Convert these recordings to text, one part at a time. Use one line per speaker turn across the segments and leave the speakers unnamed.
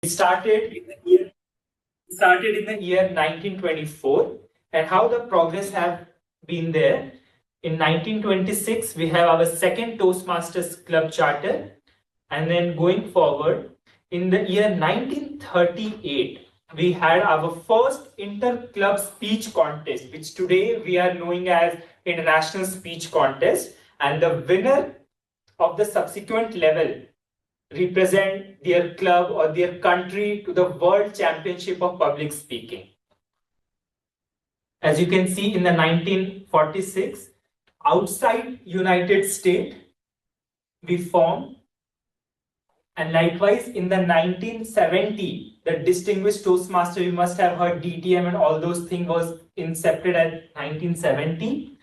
Started in the year 1924, and how the progress have been there. In 1926, we have our second Toastmasters Club charter, and then going forward, in the year 1938, we had our first inter-club speech contest, which today we are knowing as International Speech Contest, and the winner of the subsequent level represent their club or their country to the World Championship of Public Speaking. As you can see in the 1946, outside United States, we formed, and likewise in the 1970, the Distinguished Toastmaster, you must have heard DTM and all those things was incepted at 1970.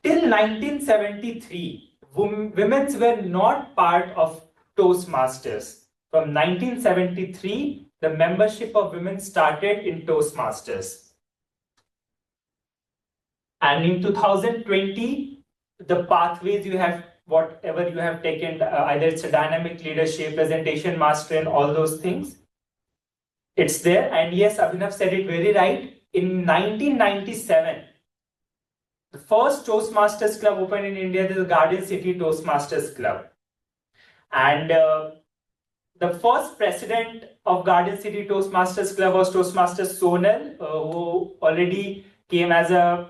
Till 1973, women were not part of Toastmasters. From 1973, the membership of women started in Toastmasters. And in 2020, the pathways you have, whatever you have taken, either it's a dynamic leadership, presentation master, and all those things, it's there. And yes, Abhinav said it very right. In 1997, the first Toastmasters Club opened in India, the Garden City Toastmasters Club. And the first president of Garden City Toastmasters Club was Toastmaster Sonal, who already came as a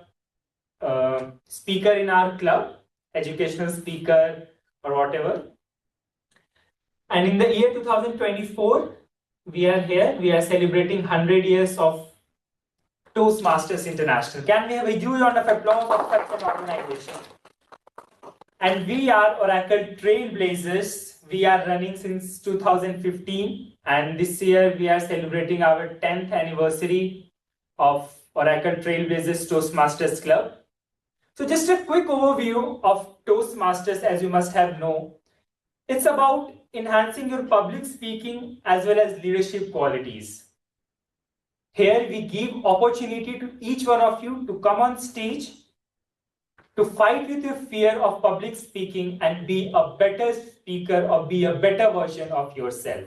speaker in our club, educational speaker or whatever. And in the year 2024, we are here, we are celebrating 100 years of Toastmasters International. Can we have a huge round of applause for such an organization? And we are Oracle Trailblazers. We are running since 2015, and this year we are celebrating our 10th anniversary of Oracle Trailblazers Toastmasters Club. So just a quick overview of Toastmasters, as you must have known. It's about enhancing your public speaking as well as leadership qualities. Here we give opportunity to each one of you to come on stage, to fight with your fear of public speaking and be a better speaker or be a better version of yourself.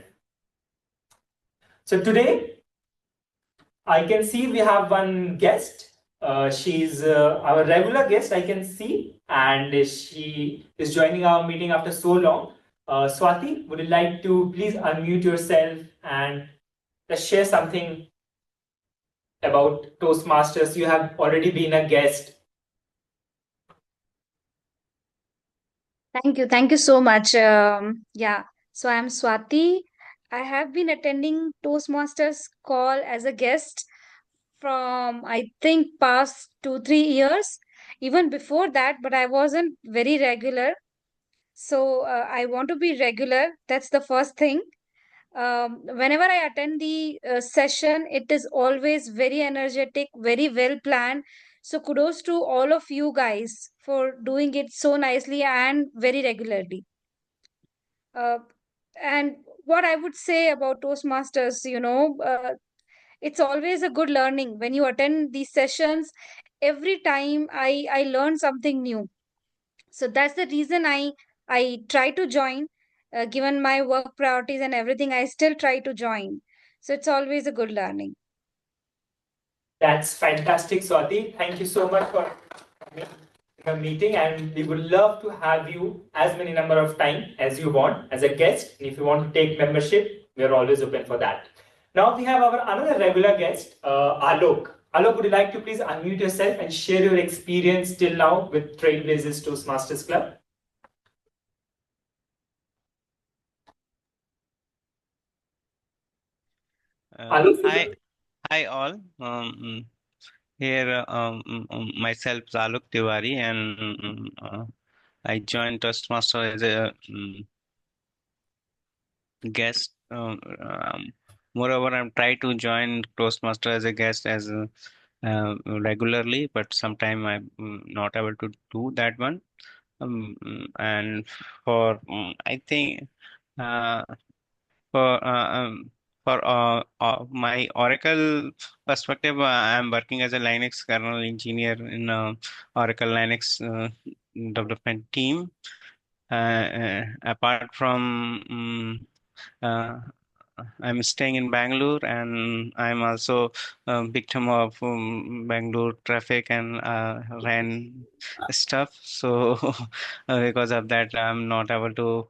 So today, I can see we have one guest. She's our regular guest, I can see, and she is joining our meeting after so long. Swati, would you like to please unmute yourself and just share something about Toastmasters? You have already been a guest.
Thank you so much. So I'm Swati. I have been attending Toastmasters call as a guest from I think past 2-3 years, even before that, but I wasn't very regular. So I want to be regular. That's the first thing. Whenever I attend the session, it is always very energetic, very well planned. So kudos to all of you guys for doing it so nicely and very regularly. Uh, and what I would say about Toastmasters, it's always a good learning when you attend these sessions. Every time I learn something new. So that's the reason I try to join. Given my work priorities and everything, I still try to join. So it's always a good learning.
That's fantastic, Swati. Thank you so much for coming to the meeting, and we would love to have you as many number of time as you want as a guest. And if you want to take membership, we are always open for that. Now we have our another regular guest, Alok. Alok, would you like to please unmute yourself and share your experience till now with Trailblazers Toastmasters Club? Alok,
Hi all. Here myself Zaluk Tiwari, and I joined Toastmaster as a guest. Moreover, I'm trying to join Toastmaster as a guest as regularly, but sometime I'm not able to do that one. And for I think uh, for my Oracle perspective, I'm working as a Linux kernel engineer in Oracle Linux development team. Apart from I'm staying in Bangalore, and I'm also a victim of Bangalore traffic and rain stuff. So because of that, I'm not able to.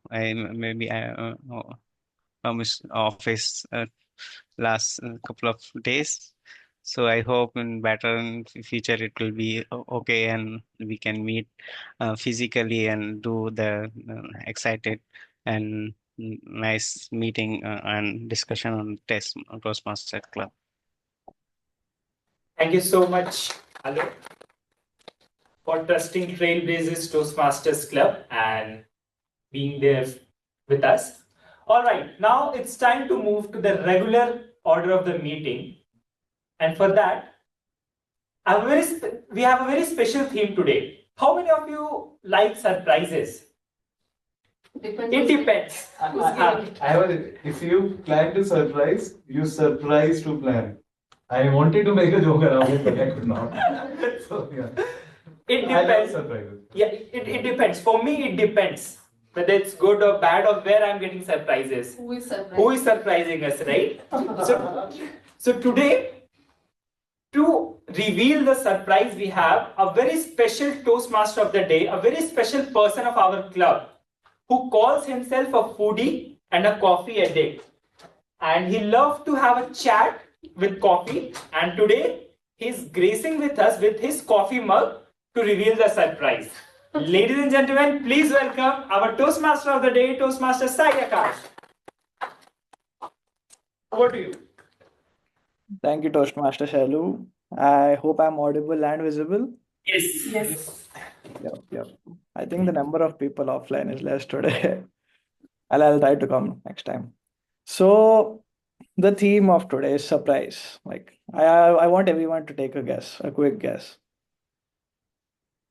From his office last couple of days. So I hope in better in future it will be okay, and we can meet physically and do the excited and nice meeting and discussion on Toastmaster Club.
Thank you so much, Alok, for trusting Trailblazers Toastmasters Club and being there with us. All right, now it's time to move to the regular order of the meeting. And for that, we have a very special theme today. How many of you like surprises? It depends.
If you plan to surprise, you surprise to plan. I wanted to make a joke around it, but I could not. So yeah.
It
I love
depends.
surprises.
Yeah, it depends. For me, it depends whether it's good or bad or where I'm getting surprises.
Who is
surprising us, right? So today, to reveal the surprise, we have a very special Toastmaster of the day, a very special person of our club who calls himself a foodie and a coffee addict. And he loves to have a chat with coffee. And today, he's gracing with us with his coffee mug to reveal the surprise. Ladies and gentlemen, please welcome our Toastmaster of the day, Toastmaster Sai Akash. Over to you.
Thank you, Toastmaster Shalu. I hope I'm audible and visible.
Yes.
Yep. I think the number of people offline is less today. I'll try to come next time. So the theme of today is surprise. Like I want everyone to take a guess, a quick guess.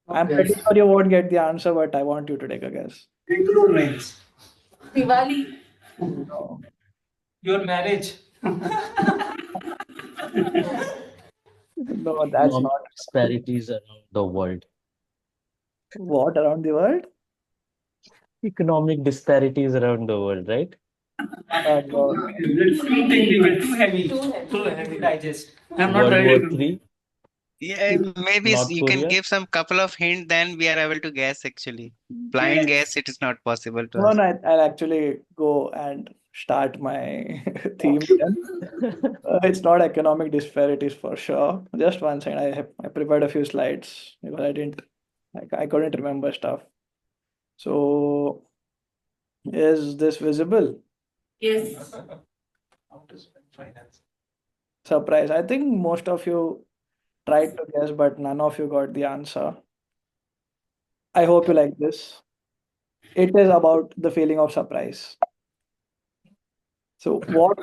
I'm pretty sure you won't get the answer, but I want you to take a guess.
Include names.
Diwali.
No.
Your marriage.
No, that's
Economic
not.
disparities around the world.
What around the world?
Economic disparities around the world, right?
No.
Too heavy.
Too heavy.
Too heavy to digest. I'm not
World
ready
War
to.
Three,
Yeah, maybe
North
you can
Korea.
give some couple of hints, then we are able to guess actually. Blind guess, it is not possible to
No,
us.
I'll actually go and start my theme then. It's not economic disparities for sure. Just one second. I prepared a few slides because I couldn't remember stuff. So is this visible?
Yes.
How to spend finance.
Surprise. I think most of you tried to guess, but none of you got the answer. I hope you like this. It is about the feeling of surprise. So what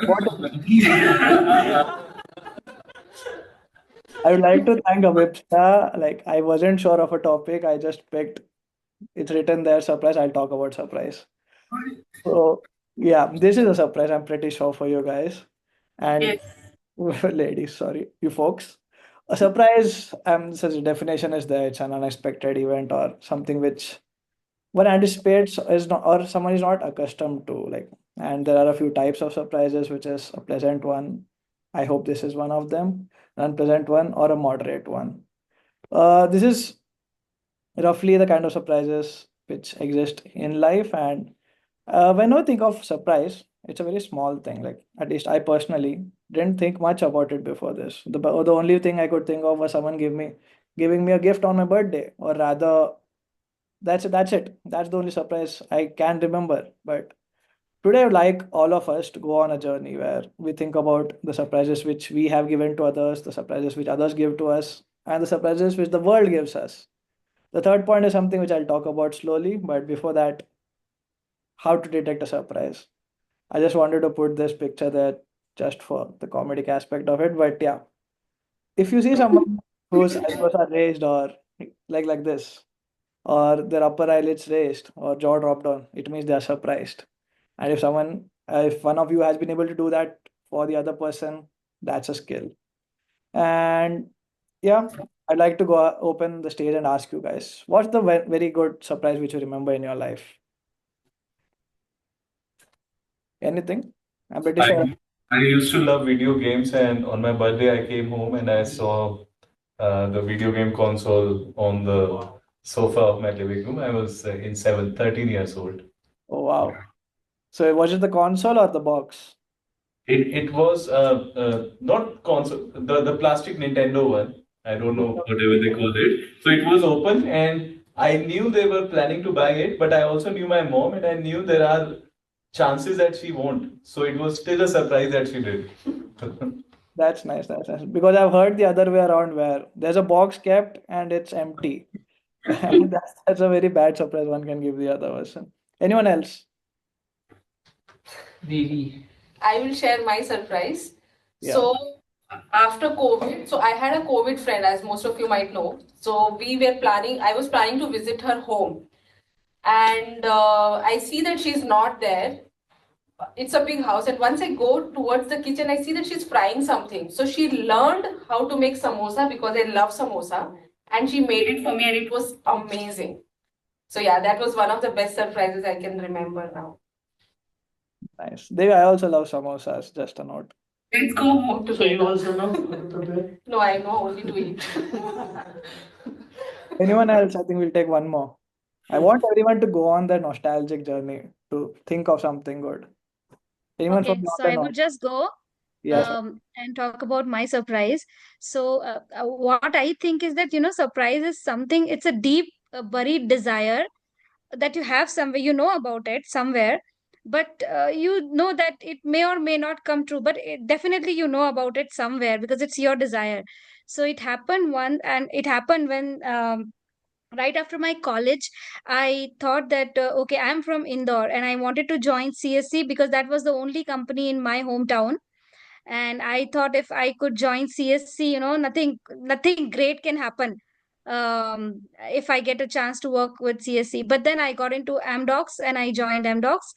I would like to thank Avipsa. Like I wasn't sure of a topic. I just picked. It's written there. Surprise. I'll talk about surprise. So yeah, this is a surprise. I'm pretty sure for you guys and
Yes.
ladies. Sorry, you folks. A surprise. Such a definition is there. It's an unexpected event or something which one anticipates is not or someone is not accustomed to. Like, and there are a few types of surprises, which is a pleasant one. I hope this is one of them. An unpleasant one or a moderate one. This is roughly the kind of surprises which exist in life. And when I think of surprise, it's a very small thing. Like at least I personally didn't think much about it before this. The only thing I could think of was someone giving me a gift on my birthday, or rather, that's it. That's the only surprise I can remember. But today, I would like all of us to go on a journey where we think about the surprises which we have given to others, the surprises which others give to us, and the surprises which the world gives us. The third point is something which I'll talk about slowly, but before that, how to detect a surprise. I just wanted to put this picture there just for the comedic aspect of it. But yeah, if you see someone whose eyebrows are raised or like this, or their upper eyelids raised or jaw dropped on, it means they are surprised. And if one of you has been able to do that for the other person, that's a skill. And yeah, I'd like to go open the stage and ask you guys, what's the very good surprise which you remember in your life? Anything? I'm pretty sure.
I used to love video games, and on my birthday, I came home and I saw the video game console on the sofa of my living room. I was 13 years old.
Oh wow. So was it the console or the box?
It was not console, the plastic Nintendo one. I don't know whatever they call it. So it was open, and I knew they were planning to buy it, but I also knew my mom, and I knew there are chances that she won't. So it was still a surprise that she did.
That's nice. That's nice. Because I've heard the other way around where there's a box kept and it's empty. And that's a very bad surprise one can give the other person. Anyone else?
Really. I will share my surprise.
Yeah.
So after COVID, so I had a COVID friend, as most of you might know. So I was planning to visit her home. And I see that she's not there. It's a big house, and once I go towards the kitchen, I see that she's frying something. So she learned how to make samosa because I love samosa, and she made it for me, and it was amazing. So yeah, that was one of the best surprises I can remember now.
Nice. I also love samosas, just a note.
Let's go home
So you
together.
also know how to prepare?
No, I know only to eat.
Anyone else? I think we'll take one more. I want everyone to go on that nostalgic journey to think of something good. Anyone
Okay,
from
so I
Northern?
would just go
Yes.
and talk about my surprise. So, what I think is that, surprise is something, it's a deep buried desire that you have somewhere, you know about it somewhere, but you know that it may or may not come true, but definitely you know about it somewhere because it's your desire. So it happened it happened when right after my college, I thought that okay, I'm from Indore and I wanted to join CSC because that was the only company in my hometown. And I thought if I could join CSC, nothing great can happen if I get a chance to work with CSC. But then I got into Amdocs and I joined Amdocs.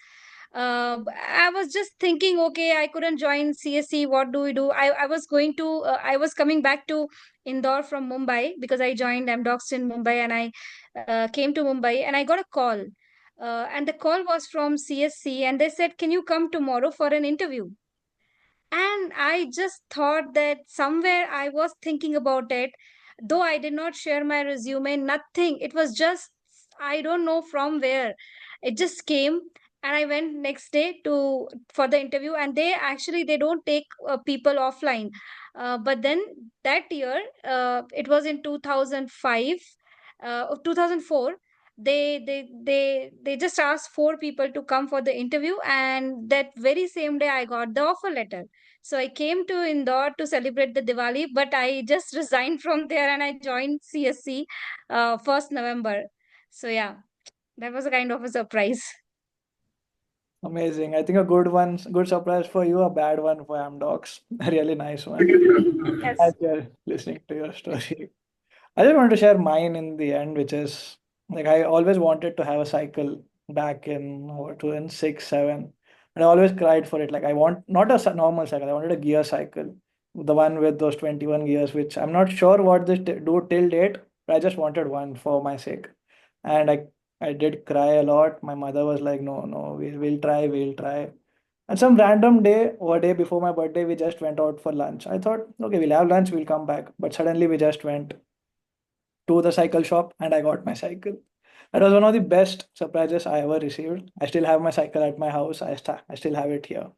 I was just thinking, okay, I couldn't join CSC. What do we do? I was coming back to Indore from Mumbai because I joined Amdocs in Mumbai, and I came to Mumbai and I got a call. And the call was from CSC, and they said, "Can you come tomorrow for an interview?" And I just thought that somewhere I was thinking about it, though I did not share my resume, nothing. It was just, I don't know from where. It just came, and I went next day to for the interview, and they don't take people offline. But then that year, it was in 2005, 2004. They just asked four people to come for the interview, and that very same day I got the offer letter. So I came to Indore to celebrate the Diwali, but I just resigned from there and I joined CSC 1st November. So yeah, that was a kind of a surprise.
Amazing. I think a good surprise for you, a bad one for Amdocs. A really nice one.
Yes.
As you're listening to your story. I just wanted to share mine in the end, which is like I always wanted to have a cycle back in 2006, 7. And I always cried for it. Like I want not a normal cycle, I wanted a gear cycle. The one with those 21 gears, which I'm not sure what this do till date, but I just wanted one for my sake. And I did cry a lot. My mother was like, no, no, we'll try, we'll try. And some random day or day before my birthday, we just went out for lunch. I thought, okay, we'll have lunch, we'll come back. But suddenly we just went to the cycle shop and I got my cycle. That was one of the best surprises I ever received. I still have my cycle at my house. I still have it here.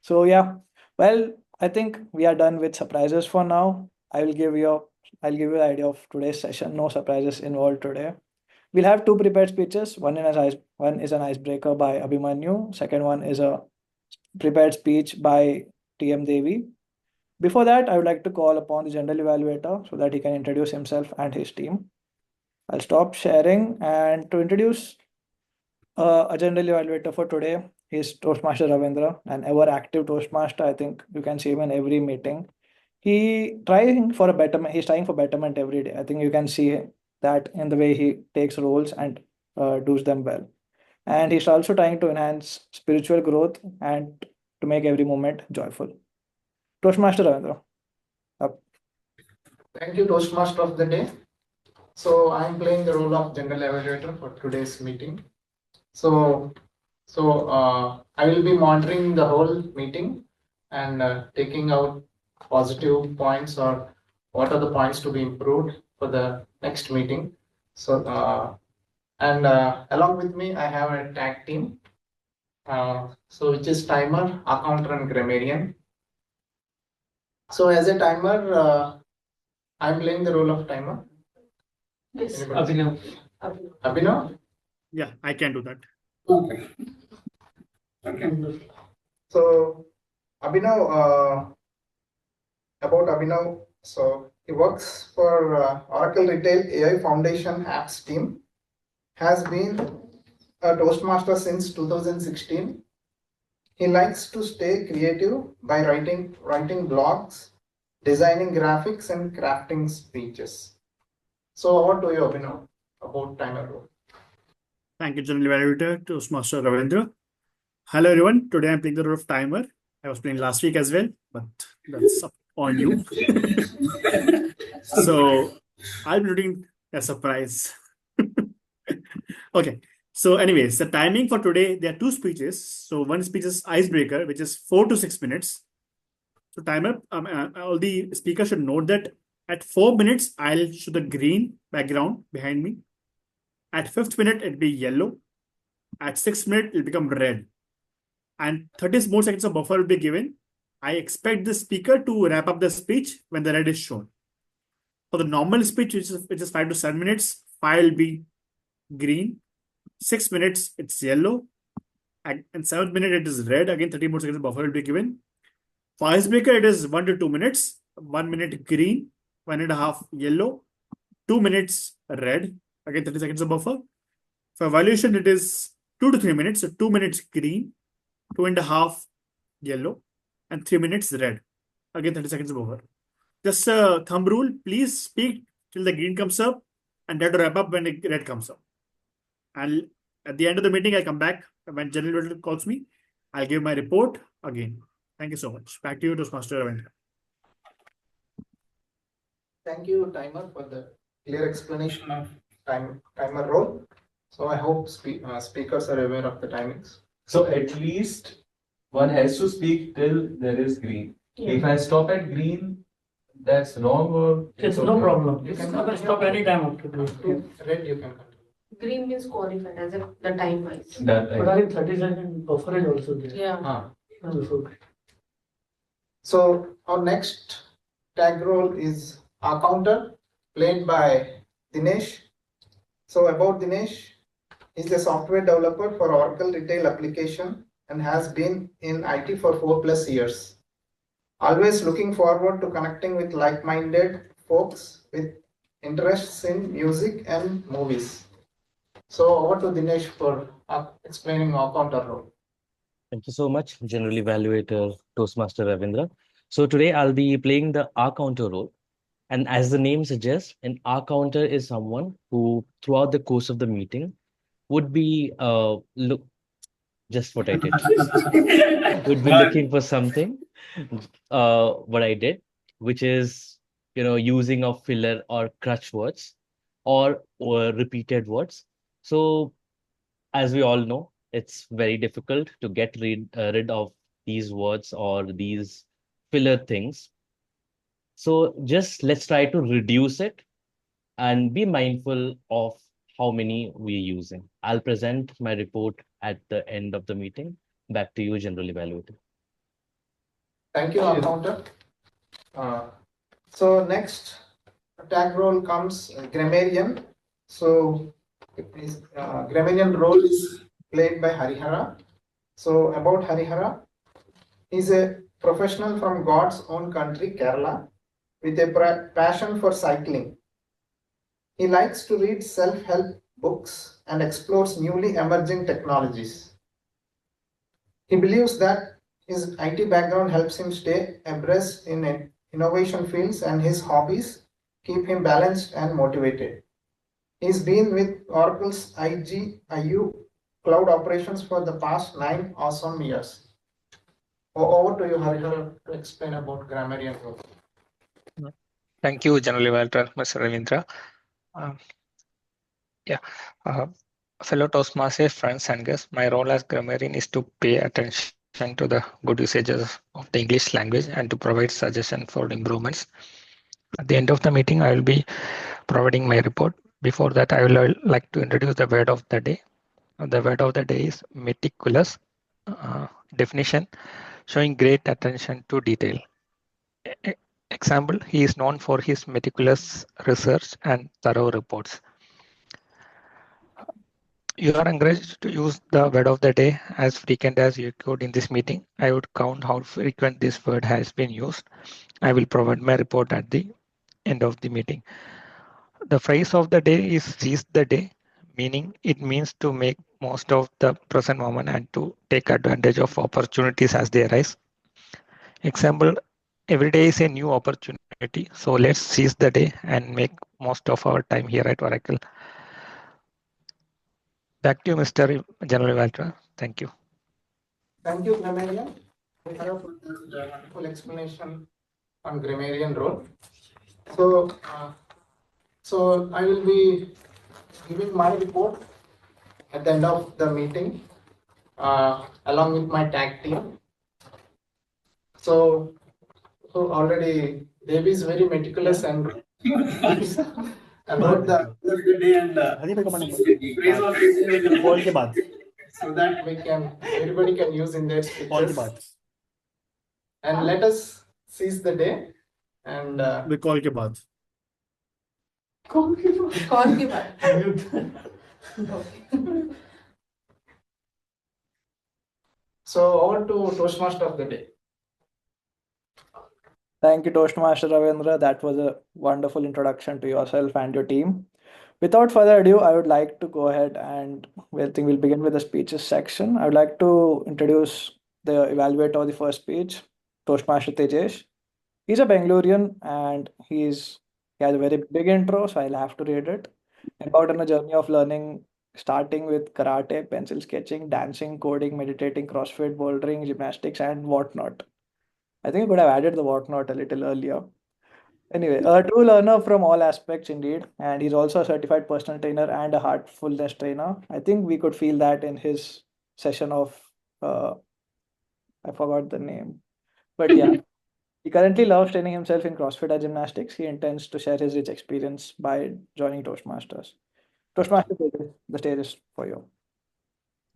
So yeah, well, I think we are done with surprises for now. I'll give you the idea of today's session. No surprises involved today. We'll have two prepared speeches. One is an icebreaker by Abhimanyu. Second one is a prepared speech by TM Devi. Before that, I would like to call upon the general evaluator so that he can introduce himself and his team. I'll stop sharing, and to introduce a general evaluator for today is Toastmaster Ravindra, an ever active Toastmaster. I think you can see him in every meeting. He's trying for betterment every day. I think you can see that in the way he takes roles and does them well. And he's also trying to enhance spiritual growth and to make every moment joyful. Toastmaster Ravindra. Up.
Thank you, Toastmaster of the day. So I'm playing the role of general evaluator for today's meeting. So So I will be monitoring the whole meeting and taking out positive points or what are the points to be improved for the next meeting. So and along with me, I have a tag team. So which is timer, accountant, and grammarian. So as a timer, I'm playing the role of timer.
Yes.
Abhinav. Abhinav?
Yeah, I can do that.
Okay. So Abhinav, about Abhinav, so he works for Oracle Retail AI Foundation apps team, has been a Toastmaster since 2016. He likes to stay creative by writing blogs, designing graphics, and crafting speeches. So over to you, Abhinav, about timer role.
Thank you, General Evaluator, Toastmaster Ravindra. Hello, everyone. Today I'm playing the role of timer. I was playing last week as well, but that's up on you. So I'll be doing a surprise. Okay. So, anyways, the timing for today, there are two speeches. So, one speech is icebreaker, which is 4 to 6 minutes. So, timer, all the speakers should note that at 4 minutes, I'll show the green background behind me. At 5th minute, it'll be yellow. At 6th minute, it'll become red. And 30 more seconds of buffer will be given. I expect the speaker to wrap up the speech when the red is shown. For the normal speech, which is 5 to 7 minutes, 5 will be green. 6 minutes, it's yellow. And 7th minute, it is red. Again, 30 more seconds of buffer will be given. For icebreaker, it is 1 to 2 minutes. 1 minute green, 1.5 yellow, 2 minutes red. Again, 30 seconds of buffer. For evaluation, it is 2 to 3 minutes. So 2 minutes green, 2.5 yellow, and 3 minutes red. Again, 30 seconds of buffer. Just a thumb rule, please speak till the green comes up and try to wrap up when the red comes up. And at the end of the meeting, I'll come back when General Evaluator calls me. I'll give my report again. Thank you so much. Back to you, Toastmaster Ravindra.
Thank you, timer, for the clear explanation of timer role. So I hope speakers are aware of the timings.
So at least one has to speak till there is green. If I stop at green, that's wrong or
It's no problem.
You can
stop any time after green.
Red, you can continue.
Green means qualified as if the time wise.
that
But I think 30-second buffer is also there.
Yeah.
Before.
So our next tag role is our counter, played by Dinesh. So about Dinesh, he's a software developer for Oracle Retail application and has been in IT for 4+ years. Always looking forward to connecting with like-minded folks with interests in music and movies. So over to Dinesh for explaining our counter role.
Thank you so much, General Evaluator Toastmaster Ravindra. So today I'll be playing the R counter role. And as the name suggests, an R counter is someone who, throughout the course of the meeting, would be just what I did. Would be looking for something, what I did, which is using of filler or crutch words or repeated words. So as we all know, it's very difficult to get rid of these words or these filler things. So just let's try to reduce it and be mindful of how many we're using. I'll present my report at the end of the meeting. Back to you, General Evaluator.
Thank you, Accountant. So next tag role comes grammarian. So grammarian role is played by Harihara. So about Harihara, he's a professional from God's own country, Kerala, with a passion for cycling. He likes to read self-help books and explores newly emerging technologies. He believes that his IT background helps him stay abreast in innovation fields, and his hobbies keep him balanced and motivated. He's been with Oracle's IGIU cloud operations for the past 9 awesome years. Over to you, Harihar, to explain about grammarian role.
Thank you, General Evaluator, Mr. Ravindra. fellow Toastmasters, friends and guests, my role as grammarian is to pay attention to the good usages of the English language and to provide suggestions for improvements. At the end of the meeting, I will be providing my report. Before that, I will like to introduce the word of the day. The word of the day is meticulous. Definition: showing great attention to detail. Example: he is known for his meticulous research and thorough reports. You are encouraged to use the word of the day as frequent as you could in this meeting. I would count how frequent this word has been used. I will provide my report at the end of the meeting. The phrase of the day is seize the day, meaning it means to make most of the present moment and to take advantage of opportunities as they arise. Example: every day is a new opportunity, so let's seize the day and make most of our time here at Oracle. Back to you, Mr. General Evaluator. Thank you.
Thank you, grammarian, for the wonderful explanation on grammarian role. So I will be giving my report at the end of the meeting, along with my tag team. So already Devi is very meticulous and about the day and so that everybody can use in their speeches. And let us seize the day and
call के बाद.
Call के बाद.
So over to Toastmaster of the day.
Thank you, Toastmaster Ravindra. That was a wonderful introduction to yourself and your team. Without further ado, I would like to go ahead and I think we'll begin with the speeches section. I would like to introduce the evaluator of the first speech, Toastmaster Tejesh. He's a Bengalurian and he has a very big intro, so I'll have to read it. About on a journey of learning, starting with karate, pencil sketching, dancing, coding, meditating, CrossFit, bouldering, gymnastics, and whatnot. I think I could have added the whatnot a little earlier. Anyway, a true learner from all aspects indeed, and he's also a certified personal trainer and a heartfulness trainer. I think we could feel that in his session of I forgot the name, but yeah, he currently loves training himself in CrossFit and gymnastics. He intends to share his rich experience by joining Toastmasters. Toastmasters, the stage is for you.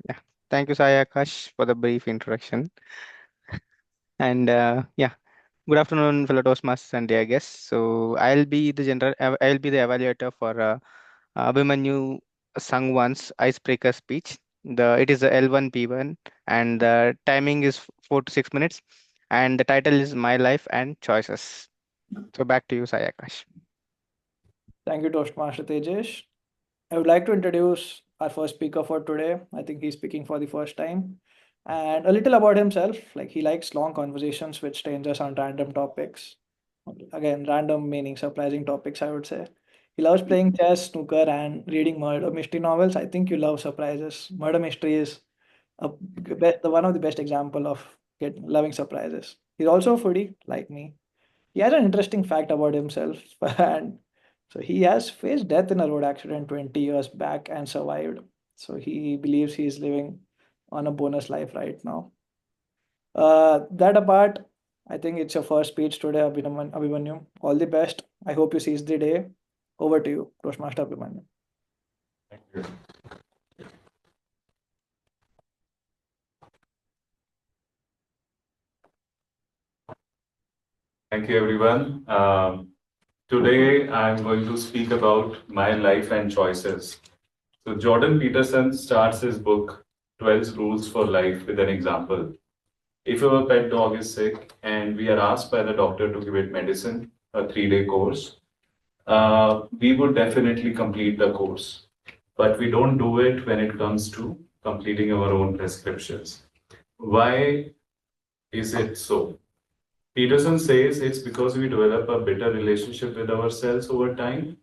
Yeah, thank you, Sai Akash, for the brief introduction. And good afternoon, fellow Toastmasters and dear guests. So I'll be the evaluator for Abhimanyu Sangwan's icebreaker speech. It is the L1 P1 and the timing is 4 to 6 minutes. And the title is My Life and Choices. So back to you, Sai Akash.
Thank you, Toastmaster Tejesh. I would like to introduce our first speaker for today. I think he's speaking for the first time. And a little about himself. Like he likes long conversations with strangers on random topics. Again, random meaning surprising topics, I would say. He loves playing chess, snooker, and reading murder mystery novels. I think you love surprises. Murder mystery is one of the best example of loving surprises. He's also a foodie, like me. He has an interesting fact about himself, and so he has faced death in a road accident 20 years back and survived. So he believes he's living on a bonus life right now. That apart, I think it's your first speech today, Abhimanyu. All the best. I hope you seize the day. Over to you, Toastmaster Abhimanyu.
Thank you. Thank you, everyone. Today, I'm going to speak about my life and choices. So Jordan Peterson starts his book, 12 Rules for Life, with an example. If your pet dog is sick and we are asked by the doctor to give it medicine, a 3-day course, we would definitely complete the course. But we don't do it when it comes to completing our own prescriptions. Why is it so? Peterson says it's because we develop a better relationship with ourselves over time,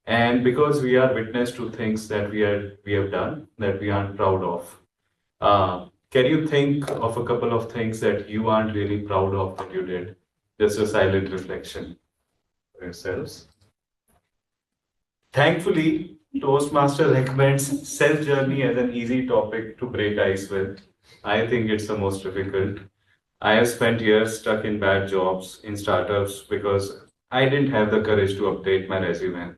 and because we are witness to things that we have done that we aren't proud of. Can you think of a couple of things that you aren't really proud of that you did? Just a silent reflection for yourselves. Thankfully, Toastmaster recommends self-journey as an easy topic to break ice with. I think it's the most difficult. I have spent years stuck in bad jobs in startups because I didn't have the courage to update my resume.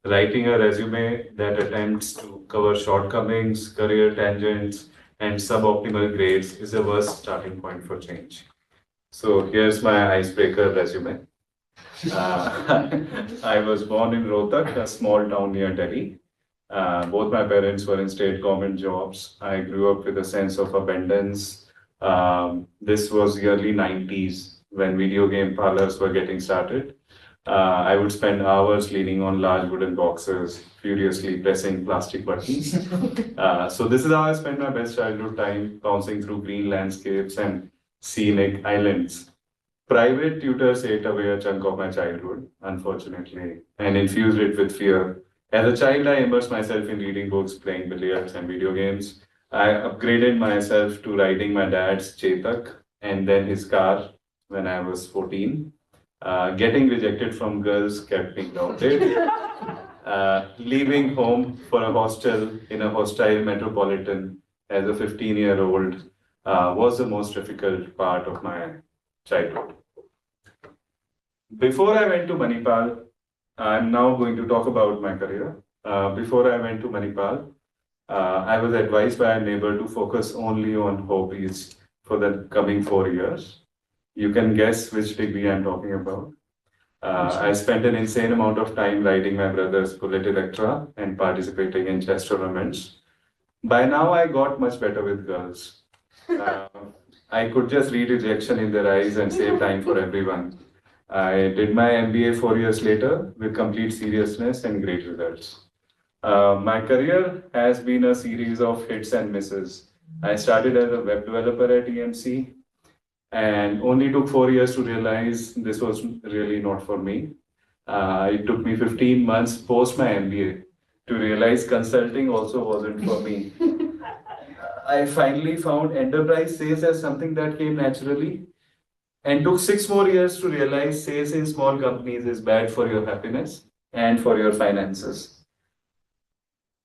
Writing a resume that attempts to cover shortcomings, career tangents, and suboptimal grades is the worst starting point for change. So here's my icebreaker resume. I was born in Rohtak, a small town near Delhi. Both my parents were in state government jobs. I grew up with a sense of abundance. This was early 90s when video game parlors were getting started. I would spend hours leaning on large wooden boxes, furiously pressing plastic buttons. So this is how I spent my best childhood time, bouncing through green landscapes and scenic islands. Private tutors ate away a chunk of my childhood, unfortunately, and infused it with fear. As a child, I immersed myself in reading books, playing billiards, and video games. I upgraded myself to riding my dad's Chetak and then his car when I was 14. Getting rejected from girls kept me grounded. Leaving home for a hostel in a hostile metropolitan as a 15-year-old was the most difficult part of my childhood. Before I went to Manipal, I'm now going to talk about my career. Before I went to Manipal, I was advised by a neighbor to focus only on hobbies for the coming 4 years. You can guess which degree I'm talking about. I spent an insane amount of time riding my brother's Bullet Electra and participating in chess tournaments. By now, I got much better with girls. I could just read rejection in their eyes and save time for everyone. I did my MBA 4 years later with complete seriousness and great results. My career has been a series of hits and misses. I started as a web developer at EMC and only took 4 years to realize this was really not for me. It took me 15 months post my MBA to realize consulting also wasn't for me. I finally found enterprise sales as something that came naturally and took 6 more years to realize sales in small companies is bad for your happiness and for your finances.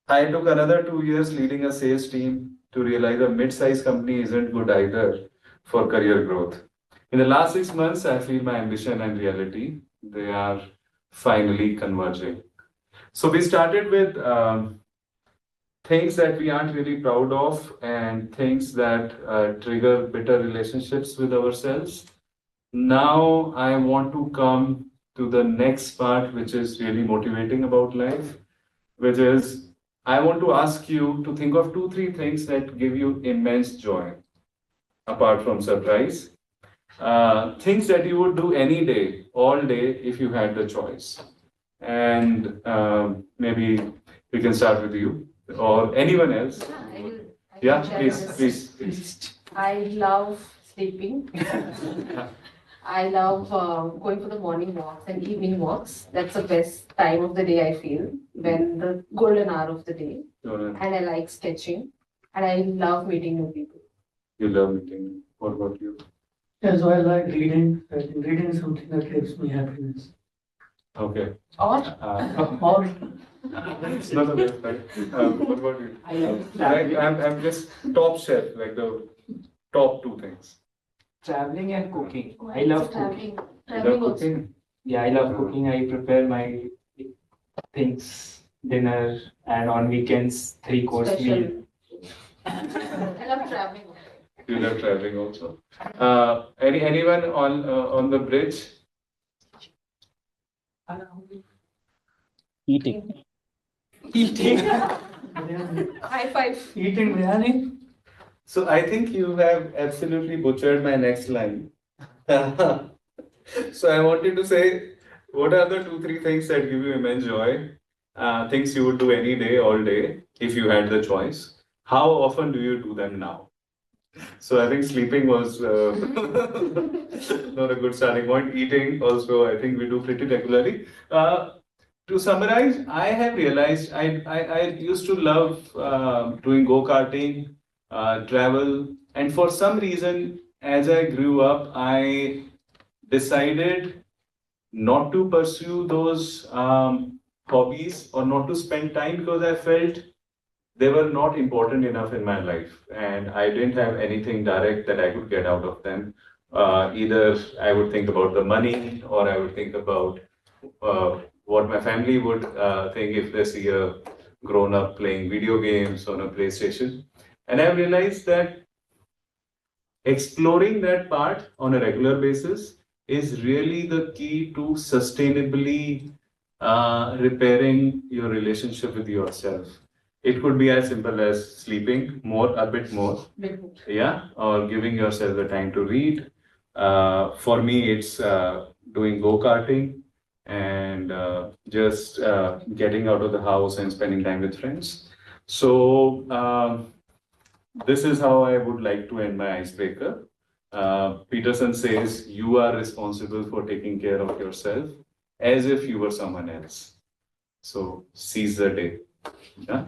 I took another 2 years leading a sales team to realize a mid-sized company isn't good either for career growth. In the last 6 months, I feel my ambition and reality, they are finally converging. So we started with things that we aren't really proud of and things that trigger bitter relationships with ourselves. Now I want to come to the next part, which is really motivating about life, which is I want to ask you to think of 2-3 things that give you immense joy, apart from surprise. Things that you would do any day, all day, if you had the choice. And maybe we can start with you or anyone else. Yeah, please.
I love sleeping. I love going for the morning walks and evening walks. That's the best time of the day, I feel, when the golden hour of the day. And I like sketching. And I love meeting new people.
You love meeting. What about you?
Yeah, so I like reading. I think reading is something that gives me happiness.
Okay.
Or?
Or
It's not a best time. What about you?
I love
I'm just top chef, like the top 2 things.
Traveling and cooking. I love cooking.
Traveling also.
Yeah, I love cooking. I prepare my things, dinner, and on weekends, 3-course meal.
I love traveling.
You love traveling also. Anyone on the bridge?
Eating.
High five.
eating biryani.
So I think you have absolutely butchered my next line. So I wanted to say, what are the 2-3 things that give you immense joy? Things you would do any day, all day, if you had the choice. How often do you do them now? So I think sleeping was not a good starting point. Eating also, I think we do pretty regularly. To summarize, I have realized I used to love doing go-karting, travel, and for some reason, as I grew up, I decided not to pursue those hobbies or not to spend time because I felt they were not important enough in my life, and I didn't have anything direct that I could get out of them. Either I would think about the money, or I would think about what my family would think if they see a grown up playing video games on a PlayStation. And I realized that exploring that part on a regular basis is really the key to sustainably repairing your relationship with yourself. It could be as simple as sleeping more, a bit more, yeah, or giving yourself the time to read. For me, it's doing go-karting and just getting out of the house and spending time with friends. So this is how I would like to end my icebreaker. Peterson says, you are responsible for taking care of yourself as if you were someone else. So seize the day. Yeah?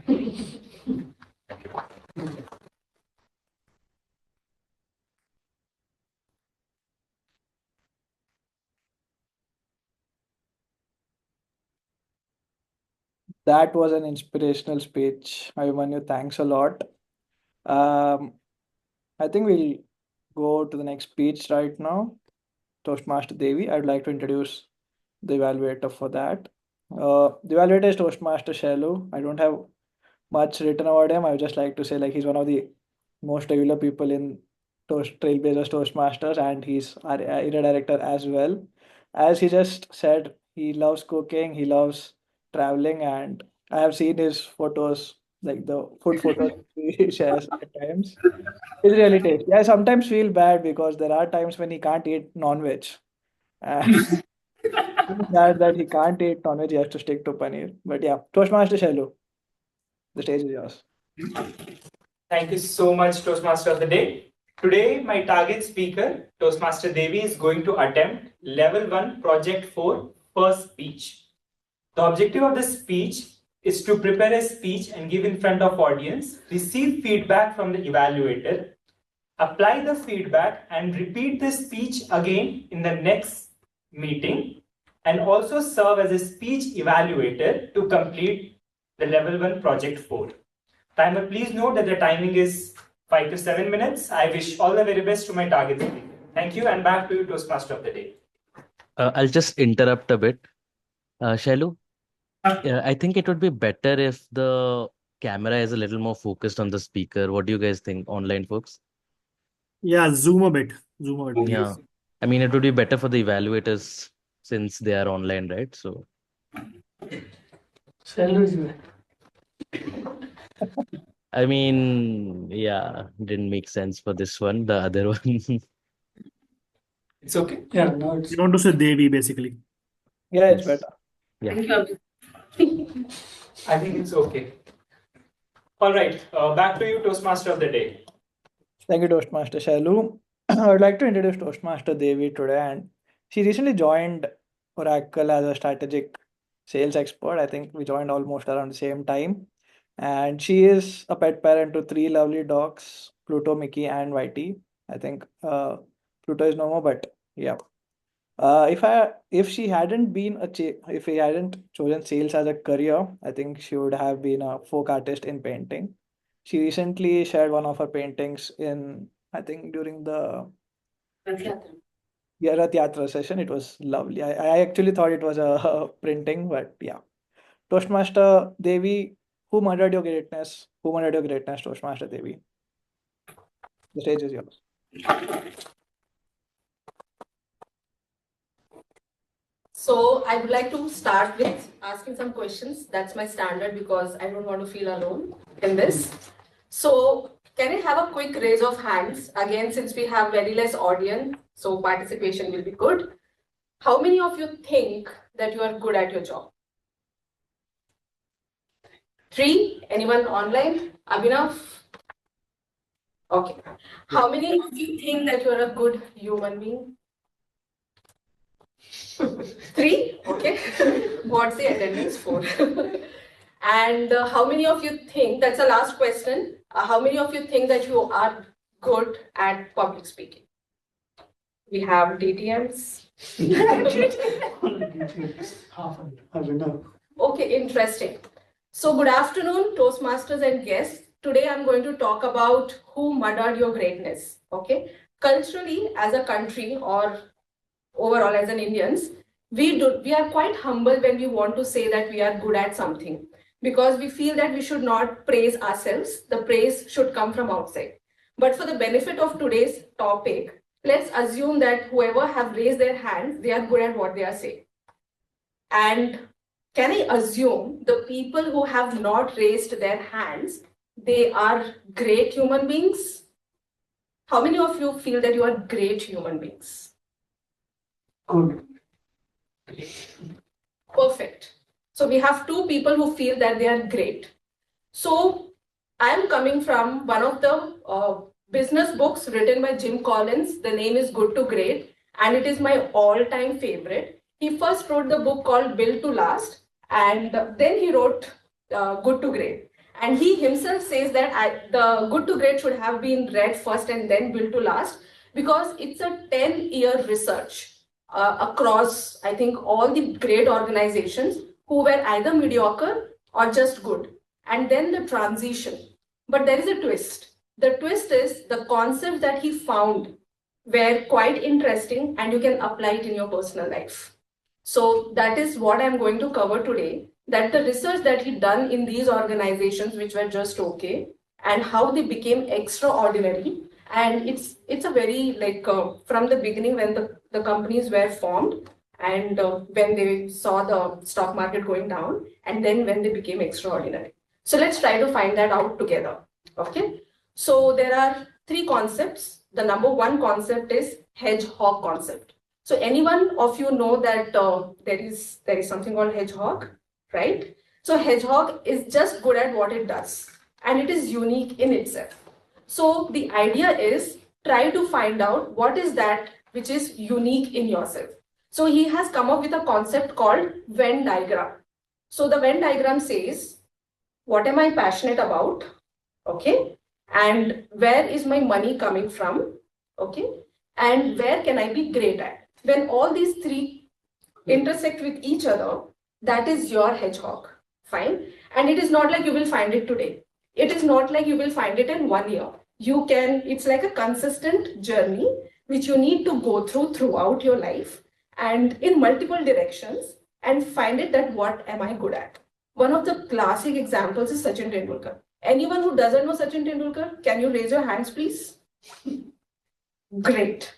That was an inspirational speech. Abhimanyu, thanks a lot. Um, I think we'll go to the next speech right now. Toastmaster Devi, I'd like to introduce the evaluator for that. The evaluator is Toastmaster Shalu. I don't have much written about him. I would just like to say like he's one of the most regular people in Trailblazers Toastmasters, and he's our area director as well. As he just said, he loves cooking, he loves traveling, and I have seen his photos, like the food photos he shares at times. It's really tasty. I sometimes feel bad because there are times when he can't eat non-veg. And that he can't eat non-veg, he has to stick to paneer. But yeah, Toastmaster Shalu, the stage is yours.
Thank you so much, Toastmaster of the Day. Today, my target speaker, Toastmaster Devi, is going to attempt Level 1 Project 4 first speech. The objective of the speech is to prepare a speech and give in front of audience, receive feedback from the evaluator, apply the feedback and repeat the speech again in the next meeting, and also serve as a speech evaluator to complete the Level 1 Project 4. Timer, please note that the timing is 5 to 7 minutes. I wish all the very best to my target speaker. Thank you, and back to you, Toastmaster of the Day.
I'll just interrupt a bit. Shalu, I think it would be better if the camera is a little more focused on the speaker. What do you guys think, online folks?
Yeah, zoom a bit. Zoom a bit, please.
Yeah. I mean, it would be better for the evaluators since they are online, right? So. I mean, yeah, didn't make sense for this one. The other one.
It's okay.
Yeah, no, it's
You want to say Devi, basically.
Yeah, it's better.
Yeah.
Thank you.
I think it's okay. All right, back to you, Toastmaster of the Day.
Thank you, Toastmaster Shalu. I would like to introduce Toastmaster Devi today, and she recently joined Oracle as a strategic sales expert. I think we joined almost around the same time. And she is a pet parent to 3 lovely dogs, Pluto, Mickey, and Whitey. I think Pluto is no more, but yeah. If she hadn't been if he hadn't chosen sales as a career, I think she would have been a folk artist in painting. She recently shared one of her paintings in, I think, during the Rath Yatra session. It was lovely. I actually thought it was a printing, but yeah. Toastmaster Devi, who murdered your greatness? Who murdered your greatness, Toastmaster Devi? The stage is yours.
So I would like to start with asking some questions. That's my standard because I don't want to feel alone in this. So can I have a quick raise of hands? Again, since we have very less audience, so participation will be good. How many of you think that you are good at your job? 3? Anyone online? Abhinav? Okay. How many of you think that you are a good human being? 3? Okay. What's the attendance for? And how many of you think, that's the last question, how many of you think that you are good at public speaking? We have DTMs.
half an hour.
Okay, interesting. So good afternoon, Toastmasters and guests. Today I'm going to talk about who murdered your greatness. Okay, culturally, as a country or overall as an Indians, we are quite humble when we want to say that we are good at something, because we feel that we should not praise ourselves. The praise should come from outside. But for the benefit of today's topic, let's assume that whoever have raised their hands, they are good at what they are saying. And can I assume the people who have not raised their hands, they are great human beings? How many of you feel that you are great human beings?
Good.
Perfect. So we have two people who feel that they are great. So I am coming from one of the business books written by Jim Collins. The name is Good to Great, and it is my all-time favorite. He first wrote the book called Built to Last, and then he wrote Good to Great. And he himself says that the Good to Great should have been read first and then Built to Last, because it's a 10-year research across, I think, all the great organizations who were either mediocre or just good. And then the transition. But there is a twist. The twist is the concepts that he found were quite interesting, and you can apply it in your personal life. So that is what I'm going to cover today, that the research that he done in these organizations, which were just okay, and how they became extraordinary. And it's a very from the beginning when the companies were formed, and when they saw the stock market going down, and then when they became extraordinary. So let's try to find that out together. Okay. So there are three concepts. The number one concept is hedgehog concept. So anyone of you know that there is something called hedgehog, right? So hedgehog is just good at what it does, and it is unique in itself. So the idea is try to find out what is that which is unique in yourself. So he has come up with a concept called Venn diagram. So the Venn diagram says, what am I passionate about? Okay. And where is my money coming from? Okay. And where can I be great at? When all these three intersect with each other, that is your hedgehog. Fine. And it is not like you will find it today. It is not like you will find it in 1 year. It's like a consistent journey which you need to go throughout your life and in multiple directions, and find it that what am I good at? One of the classic examples is Sachin Tendulkar. Anyone who doesn't know Sachin Tendulkar, can you raise your hands, please? Great.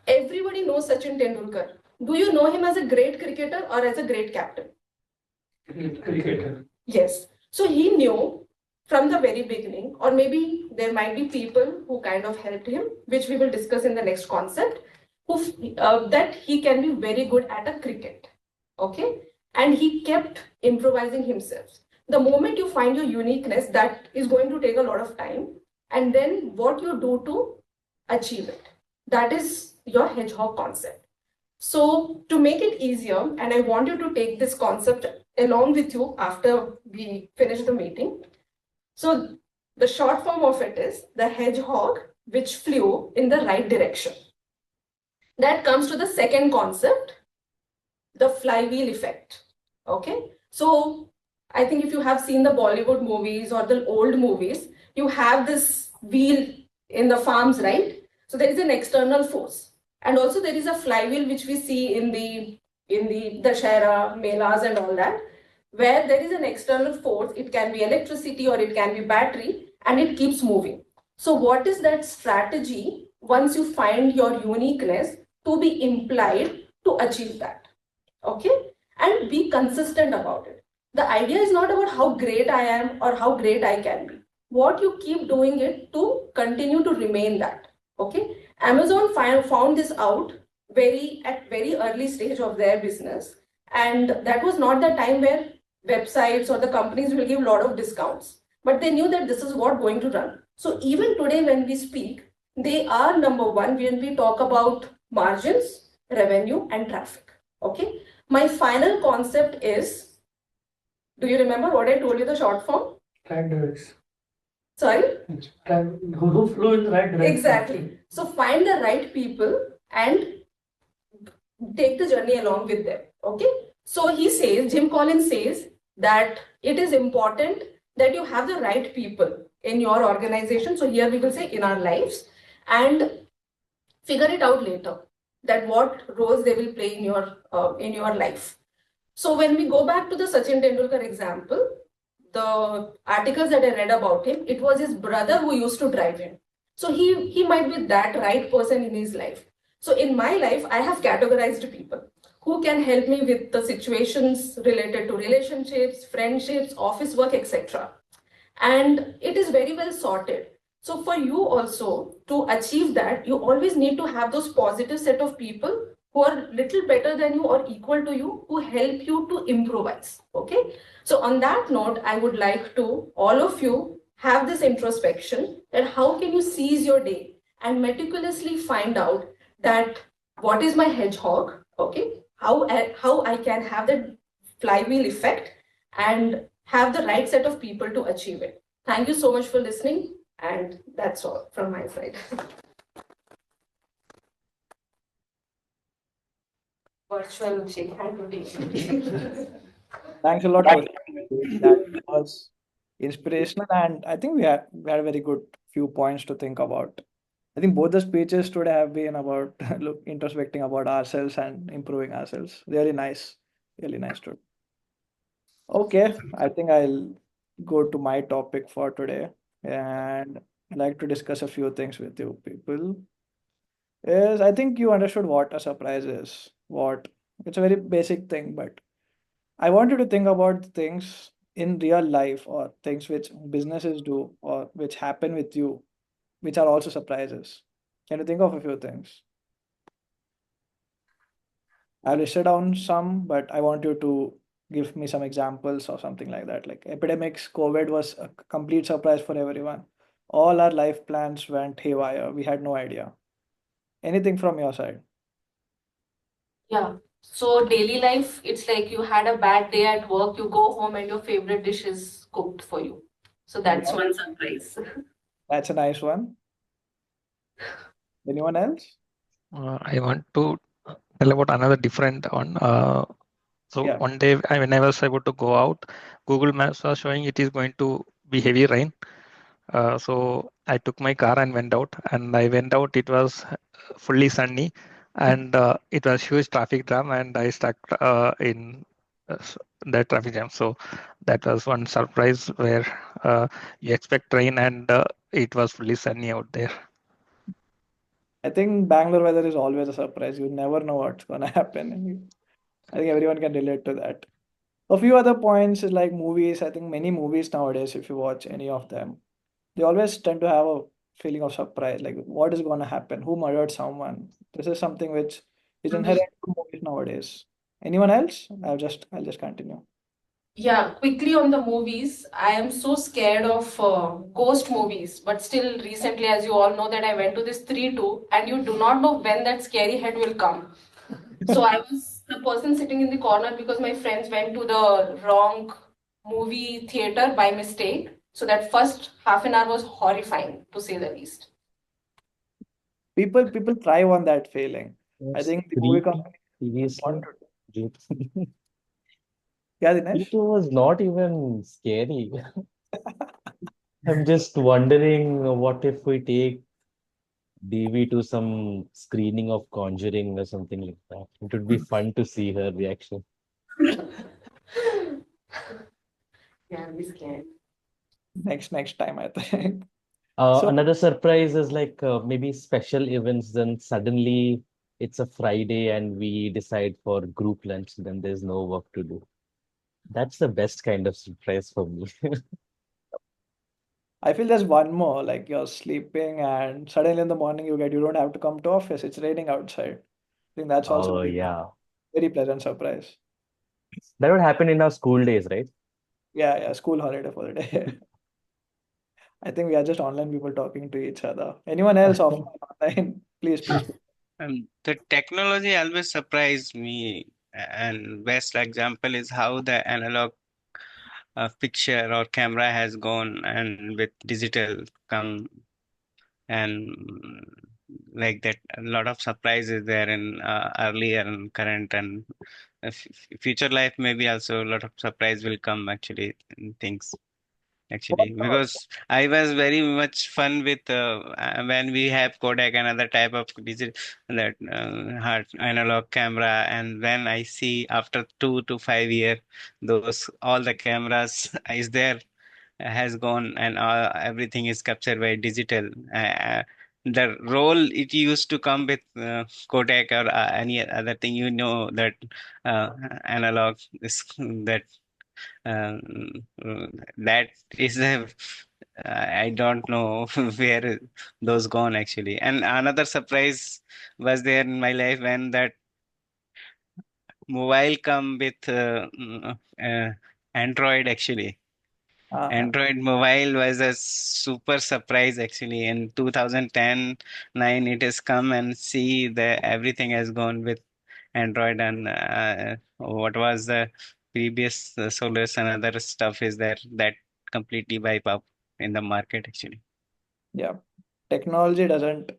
Everybody knows Sachin Tendulkar. Do you know him as a great cricketer or as a great captain?
Great cricketer.
Yes. So he knew from the very beginning, or maybe there might be people who kind of helped him, which we will discuss in the next concept, that he can be very good at a cricket. Okay. And he kept improvising himself. The moment you find your uniqueness, that is going to take a lot of time. And then what you do to achieve it. That is your hedgehog concept. So to make it easier, and I want you to take this concept along with you after we finish the meeting. So the short form of it is the hedgehog which flew in the right direction. That comes to the second concept, the flywheel effect. Okay. So I think if you have seen the Bollywood movies or the old movies, you have this wheel in the farms, right? So there is an external force. And also there is a flywheel which we see in the Dashera, Melas and all that, where there is an external force. It can be electricity or it can be battery, and it keeps moving. So what is that strategy once you find your uniqueness to be implied to achieve that? Okay. And be consistent about it. The idea is not about how great I am or how great I can be. What you keep doing it to continue to remain that. Okay. Amazon found this out at very early stage of their business. And that was not the time where websites or the companies will give a lot of discounts. But they knew that this is what going to run. So even today when we speak, they are number one when we talk about margins, revenue, and traffic. Okay. My final concept is, do you remember what I told you the short form?
Right direction.
Sorry?
Who flow in the right direction.
Exactly. So find the right people and take the journey along with them. Okay. So he says, Jim Collins says, that it is important that you have the right people in your organization. So here we will say in our lives, and figure it out later that what roles they will play in your life. So when we go back to the Sachin Tendulkar example, the articles that I read about him, it was his brother who used to drive him. So he might be that right person in his life. So in my life, I have categorized people who can help me with the situations related to relationships, friendships, office work, etc. And it is very well sorted. So for you also to achieve that, you always need to have those positive set of people who are little better than you or equal to you, who help you to improvise. Okay. So on that note, I would like to all of you have this introspection that how can you seize your day and meticulously find out that what is my hedgehog, okay, how I can have that flywheel effect and have the right set of people to achieve it. Thank you so much for listening, and that's all from my side. Virtual shake hand today.
Thanks a lot for that. Was inspirational, and I think we had a very good few points to think about. I think both the speeches today have been about look introspecting about ourselves and improving ourselves. Really nice to. Okay, I think I'll go to my topic for today, and I'd like to discuss a few things with you people. Is I think you understood what a surprise is. What it's a very basic thing, but I want you to think about things in real life or things which businesses do or which happen with you, which are also surprises. Can you think of a few things? I've listed down some, but I want you to give me some examples or something like that. Like epidemics, COVID was a complete surprise for everyone. All our life plans went haywire. We had no idea. Anything from your side?
Yeah. So daily life, it's like you had a bad day at work, you go home and your favorite dish is cooked for you. So that's one surprise.
That's a nice one. Anyone else?
I want to tell about another different one. So
Yeah.
one day, when I was about to go out, Google Maps was showing it is going to be heavy rain. So I took my car and went out. And I went out. It was fully sunny, and it was huge traffic jam. And I stuck in that traffic jam. So that was one surprise where you expect rain, and it was fully sunny out there.
I think Bangalore weather is always a surprise. You never know what's gonna happen. I think everyone can relate to that. A few other points is like movies. I think many movies nowadays, if you watch any of them, they always tend to have a feeling of surprise, like what is gonna happen, who murdered someone. This is something which is inherent to movies nowadays. Anyone else? I'll just continue.
Yeah, quickly on the movies, I am so scared of ghost movies. But still, recently, as you all know, that I went to this 3-2, and you do not know when that scary head will come. So I was the person sitting in the corner because my friends went to the wrong movie theater by mistake. So that first half an hour was horrifying, to say the least.
People thrive on that feeling. I think the movie company
Seriously,
want to. Yeah, Dinesh?
it was not even scary. I'm just wondering what if we take Devi to some screening of Conjuring or something like that. It would be fun to see her reaction.
Yeah, I'm scared.
Next time, I think. So
Another surprise is like maybe special events, then suddenly it's a Friday and we decide for group lunch, then there's no work to do. That's the best kind of surprise for me.
I feel there's one more, like you're sleeping and suddenly in the morning you don't have to come to office. It's raining outside. I think that's also
Oh,
a
yeah.
very pleasant surprise.
That would happen in our school days, right?
Yeah, school holiday for the day. I think we are just online people talking to each other. Anyone else offline, online? Please.
The technology always surprised me, and best example is how the analog picture or camera has gone and with digital come, and like that. A lot of surprises there in earlier and current and future life. Maybe also a lot of surprise will come actually in things. Actually, because I was very much fun with when we have Kodak and other type of digital that hard analog camera, and when I see after 2 to 5 years, those all the cameras is there has gone and everything is captured by digital. The role it used to come with Kodak or any other thing, that uh, analog is that that is a I don't know where those gone actually. And another surprise was there in my life when that mobile come with Android actually. Android mobile was a super surprise actually. In 2010-9 it has come, and see the everything has gone with Android, and what was the previous Solus and other stuff is there that completely wipe out in the market actually.
Yeah, technology doesn't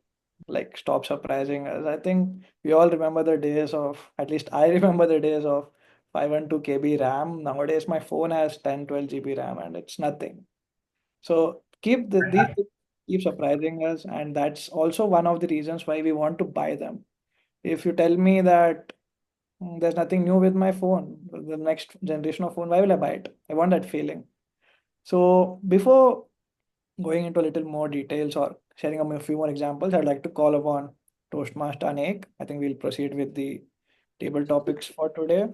like stop surprising us. I think we all remember the days of, at least I remember the days of 512 KB RAM. Nowadays, my phone has 10, 12 GB RAM and it's nothing. So these things keep surprising us, and that's also one of the reasons why we want to buy them. If you tell me that there's nothing new with my phone, the next generation of phone, why will I buy it? I want that feeling. So before going into a little more details or sharing a few more examples, I'd like to call upon Toastmaster Anek. I think we'll proceed with the table topics for today.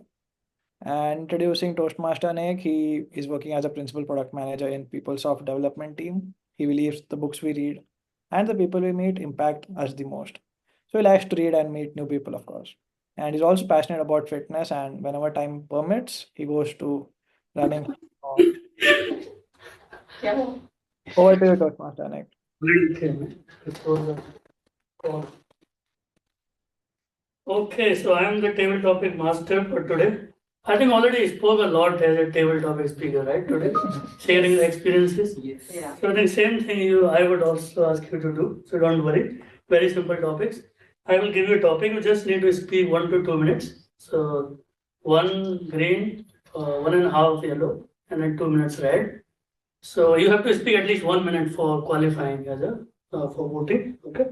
And introducing Toastmaster Anek, he is working as a principal product manager in PeopleSoft development team. He believes the books we read and the people we meet impact us the most. So he likes to read and meet new people, of course. And he's also passionate about fitness, and whenever time permits, he goes to running.
Yeah.
Over to you, Toastmaster Anek.
Okay, so I am the table topic master for today. I think already I spoke a lot as a table topic speaker, right? Today, sharing the experiences.
Yes. Yeah.
So the same thing I would also ask you to do. So don't worry. Very simple topics. I will give you a topic. You just need to speak 1 to 2 minutes. So one green, 1.5 yellow, and then 2 minutes red. So you have to speak at least 1 minute for qualifying as a for voting. Okay.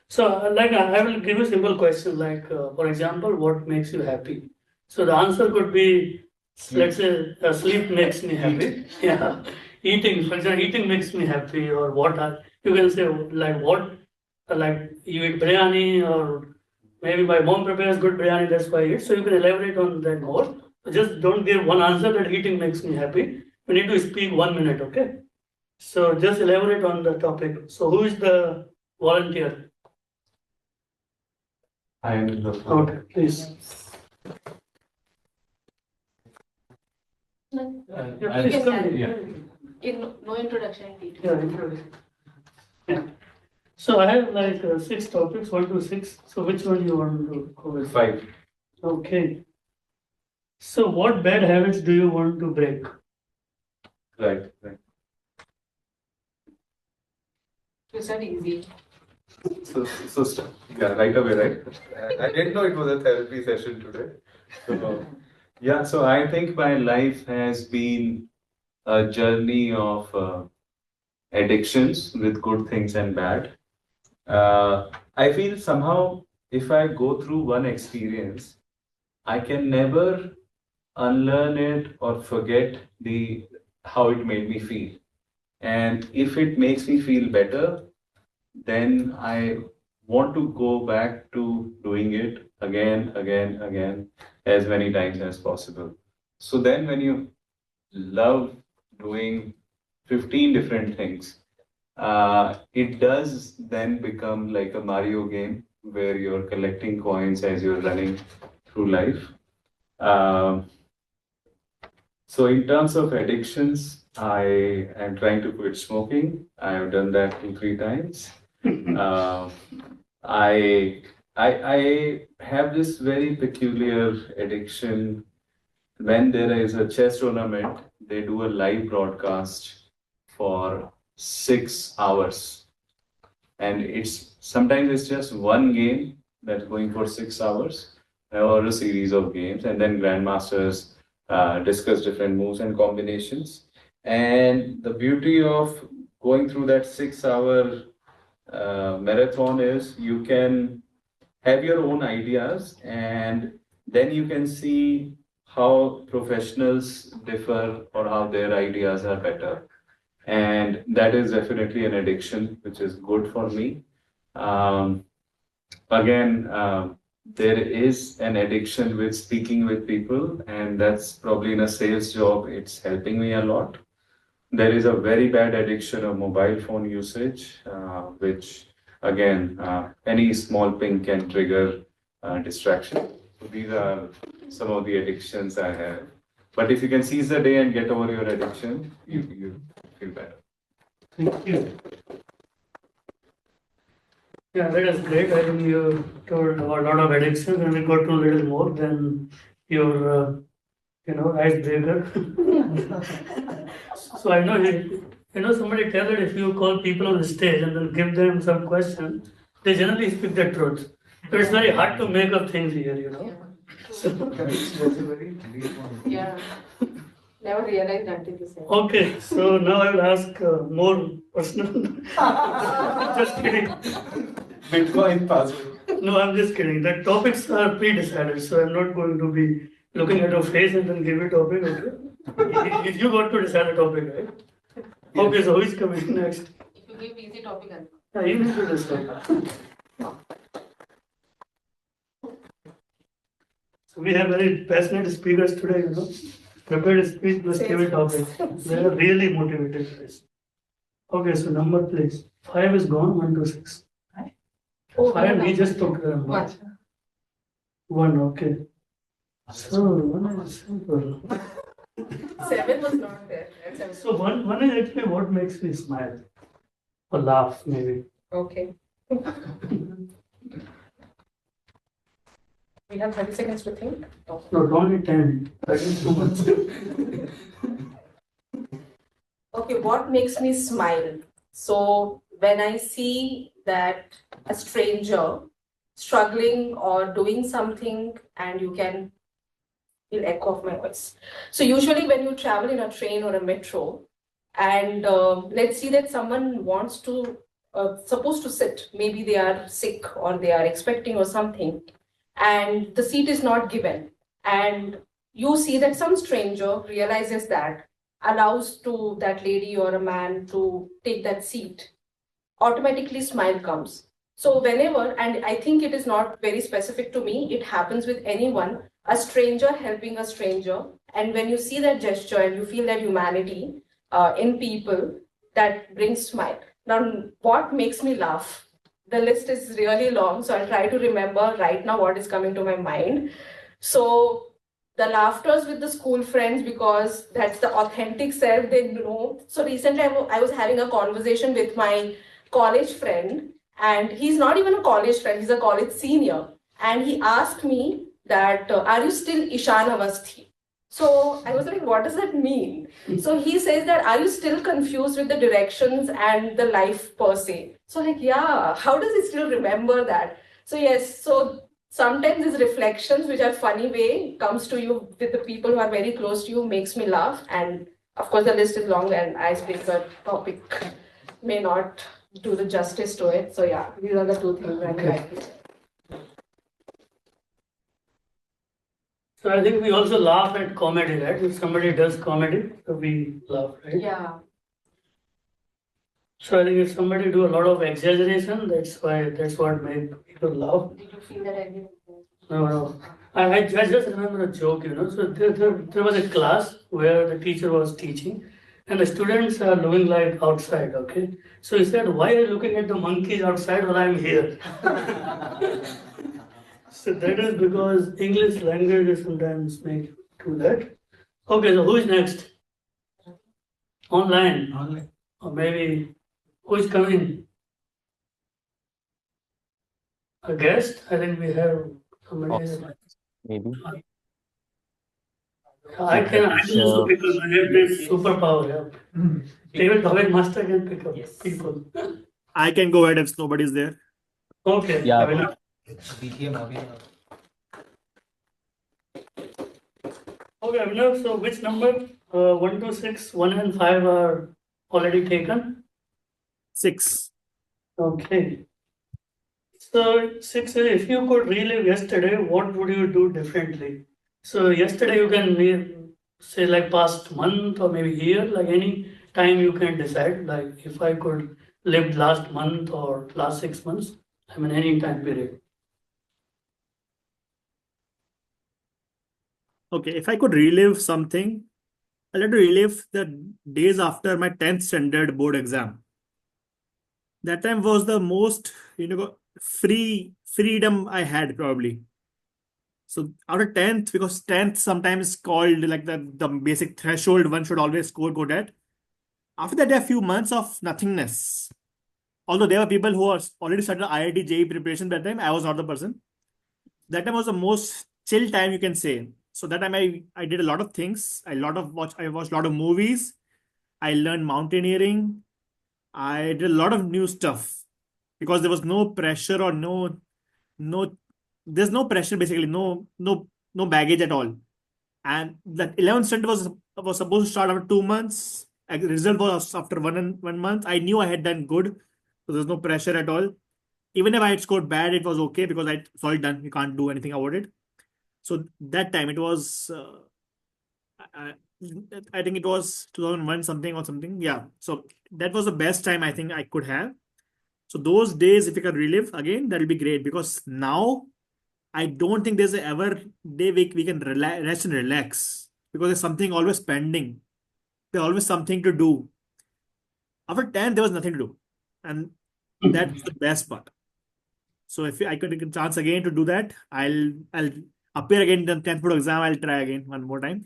So like I will give you simple questions like for example, what makes you happy? So the answer could be, let's say, sleep makes me happy. Yeah. Eating, for example, eating makes me happy, or what are you can say like what like you eat biryani, or maybe my mom prepares good biryani, that's why I eat. So you can elaborate on that more. Just don't give one answer that eating makes me happy. We need to speak 1 minute, okay? So just elaborate on the topic. So who is the volunteer?
I am the
Okay, please.
Please come. No introduction.
Yeah, introduction. Yeah. So I have like 6 topics, 1 to 6. So which one you want to go with?
5.
Okay. So what bad habits do you want to break?
Right.
You said easy.
So yeah, right away, right? I didn't know it was a therapy session today. So yeah, so I think my life has been a journey of addictions with good things and bad. I feel somehow if I go through one experience, I can never unlearn it or forget the how it made me feel. And if it makes me feel better, then I want to go back to doing it again, as many times as possible. So then when you love doing 15 different things, it does then become like a Mario game where you're collecting coins as you're running through life. So in terms of addictions, I am trying to quit smoking. I have done that 2, 3 times. I I have this very peculiar addiction. When there is a chess tournament, they do a live broadcast for 6 hours, and it's Sometimes it's just one game that's going for 6 hours, or a series of games, and then grandmasters discuss different moves and combinations. And the beauty of going through that 6 hour marathon is you can have your own ideas, and then you can see how professionals differ or how their ideas are better. And that is definitely an addiction, which is good for me. Um, Again, there is an addiction with speaking with people, and that's probably in a sales job, it's helping me a lot. There is a very bad addiction of mobile phone usage, which again, any small ping can trigger distraction. So these are some of the addictions I have. But if you can seize the day and get over your addiction, you feel better.
Thank you. Yeah, that is great. I think you told a lot of addictions, and we got to know a little more than your, icebreaker. So I know somebody tell that if you call people on the stage and then give them some question, they generally speak the truth. So it's very hard to make up things here.
Yeah. Never realized until you said.
Okay, so now I will ask more personal. Just kidding.
Bitcoin password.
No, I'm just kidding. The topics are pre-decided, so I'm not going to be looking at your face and then give you a topic. Okay, you got to decide a topic, right? Okay, so who is coming next?
If you give easy topic, I'll.
Yeah, you need to decide. So we have very passionate speakers today. Prepared speech plus give a topic. They are really motivated guys. Okay, so number please. 5 is gone. 1 to 6.
Oh,
5 we just took the number. 1, okay. So 1 is simple.
7 was not there. Right?
So one is actually what makes me smile or laugh maybe.
Okay. We have 30 seconds to think.
No, don't be 10. That is too much.
Okay, what makes me smile? So when I see that a stranger struggling or doing something, and you can feel echo of my voice. So usually when you travel in a train or a metro, and let's see that someone wants to supposed to sit, maybe they are sick or they are expecting or something, and the seat is not given, and you see that some stranger realizes that, allows to that lady or a man to take that seat, automatically smile comes. So whenever, and I think it is not very specific to me, it happens with anyone, a stranger helping a stranger, and when you see that gesture and you feel that humanity in people, that brings smile. Now, what makes me laugh? The list is really long, so I'll try to remember right now what is coming to my mind. So the laughters with the school friends, because that's the authentic self they know. So recently I was having a conversation with my college friend, and he's not even a college friend, he's a college senior. And he asked me that, are you still Ishan Avasthi? So I was like, what does that mean? So he says that, are you still confused with the directions and the life per se? So like, yeah, how does he still remember that? So yes, so sometimes these reflections, which are funny way, comes to you with the people who are very close to you, makes me laugh. And of course, the list is long and icebreaker topic may not do the justice to it. So yeah, these are the two things that I like.
So I think we also laugh at comedy, right? If somebody does comedy, so we laugh, right?
Yeah.
So I think if somebody do a lot of exaggeration, that's what makes people laugh.
Did you feel that I did?
No. I just remember a joke, So there was a class where the teacher was teaching, and the students are looking like outside, okay? So he said, why are you looking at the monkeys outside while I'm here? So that is because English language sometimes make you do that. Okay, so who is next? Online. Or maybe who is coming? A guest? I think we have somebody.
Maybe.
I can also pick up. I have this superpower. Yeah. Even Bhavik Master can pick up people.
I can go ahead if nobody's there.
Okay,
Yeah.
Abhinav. Okay, Abhinav, so which number? 1 to 6, 1 and 5 are already taken.
6.
Okay. So 6, if you could relive yesterday, what would you do differently? So yesterday you can say like past month or maybe year, like any time you can decide. Like if I could live last month or last 6 months, I mean any time period.
Okay, if I could relive something, I'd like to relive the days after my 10th standard board exam. That time was the most, freedom I had probably. So out of 10th, because 10th sometimes called like the basic threshold one should always score good at. After that, there are a few months of nothingness. Although there were people who are already started IIT JEE preparation that time, I was not the person. That time was the most chill time you can say. So that time I did a lot of things. I watched a lot of movies. I learned mountaineering. I did a lot of new stuff because there was no pressure or no there's no pressure basically, no baggage at all. And that 11th standard was supposed to start after 2 months. The result was after 1 month. I knew I had done good, so there's no pressure at all. Even if I had scored bad, it was okay because it's all done. You can't do anything about it. So that time it was, I, I think it was 2001 something or something. Yeah. So that was the best time I think I could have. So those days, if you can relive again, that'll be great because now I don't think there's ever day we can rest and relax because there's something always pending. There's always something to do. After 10, there was nothing to do. And that's the best part. So if I could get a chance again to do that, I'll appear again in the 10th board exam. I'll try again one more time.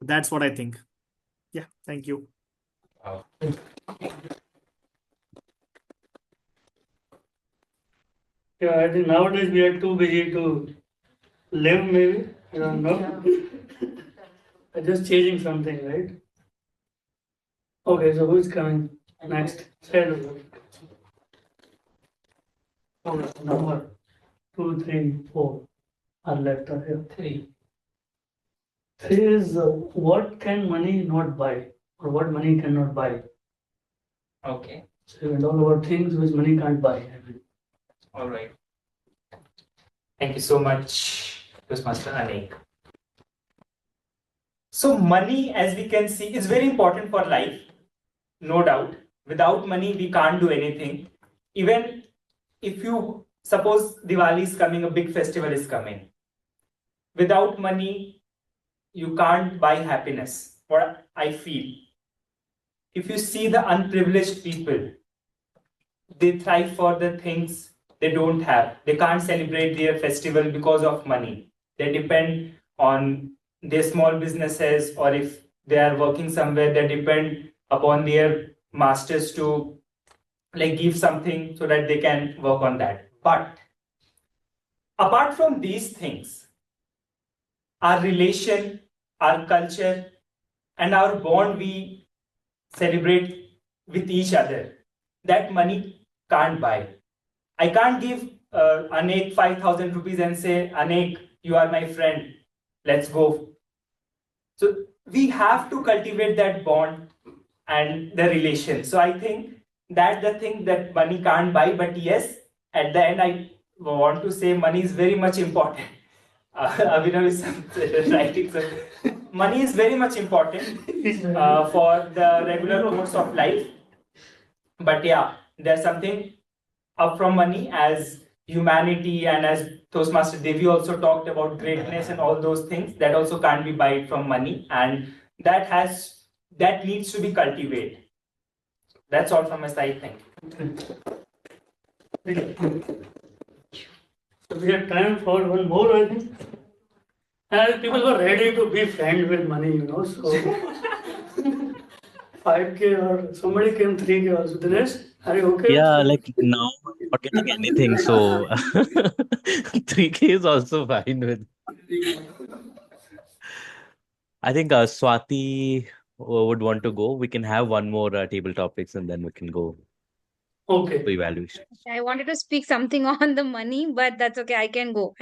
That's what I think. Yeah, thank you.
Yeah, I think nowadays we are too busy to live maybe. I don't know. I'm just changing something, right? Okay, so who's coming next? Said number 2, 3, 4 are left are here. 3. 3 is what can money not buy or what money cannot buy.
Okay.
So we talk about things which money can't buy.
All right. Thank you so much, Toastmaster Anik. So money, as we can see, is very important for life, no doubt. Without money, we can't do anything. Even if you suppose Diwali is coming, a big festival is coming. Without money, you can't buy happiness. What I feel. If you see the unprivileged people, they thrive for the things they don't have. They can't celebrate their festival because of money. They depend on their small businesses, or if they are working somewhere, they depend upon their masters to like give something so that they can work on that. But apart from these things, our relation, our culture, and our bond we celebrate with each other, that money can't buy. I can't give Anek 5,000 rupees and say, Anek, you are my friend, let's go. So we have to cultivate that bond and the relation. So I think that's the thing that money can't buy. But yes, at the end, I want to say money is very much important. Abhinav is writing. So money is very much important for the regular course of life. But yeah, there's something up from money as humanity, and as Toastmaster Devi also talked about greatness and all those things that also can't be bought from money, and that needs to be cultivated. That's all from my side. Thank
you. So we have time for one more, I think. And people were ready to be friends with money, so 5K or somebody came 3K also. Dinesh, are you okay?
Yeah, like now I'm not getting anything, so 3K is also fine with. I think Swati would want to go. We can have one more table topics and then we can go.
Okay.
evaluation.
I wanted to speak something on the money, but that's okay. I can go.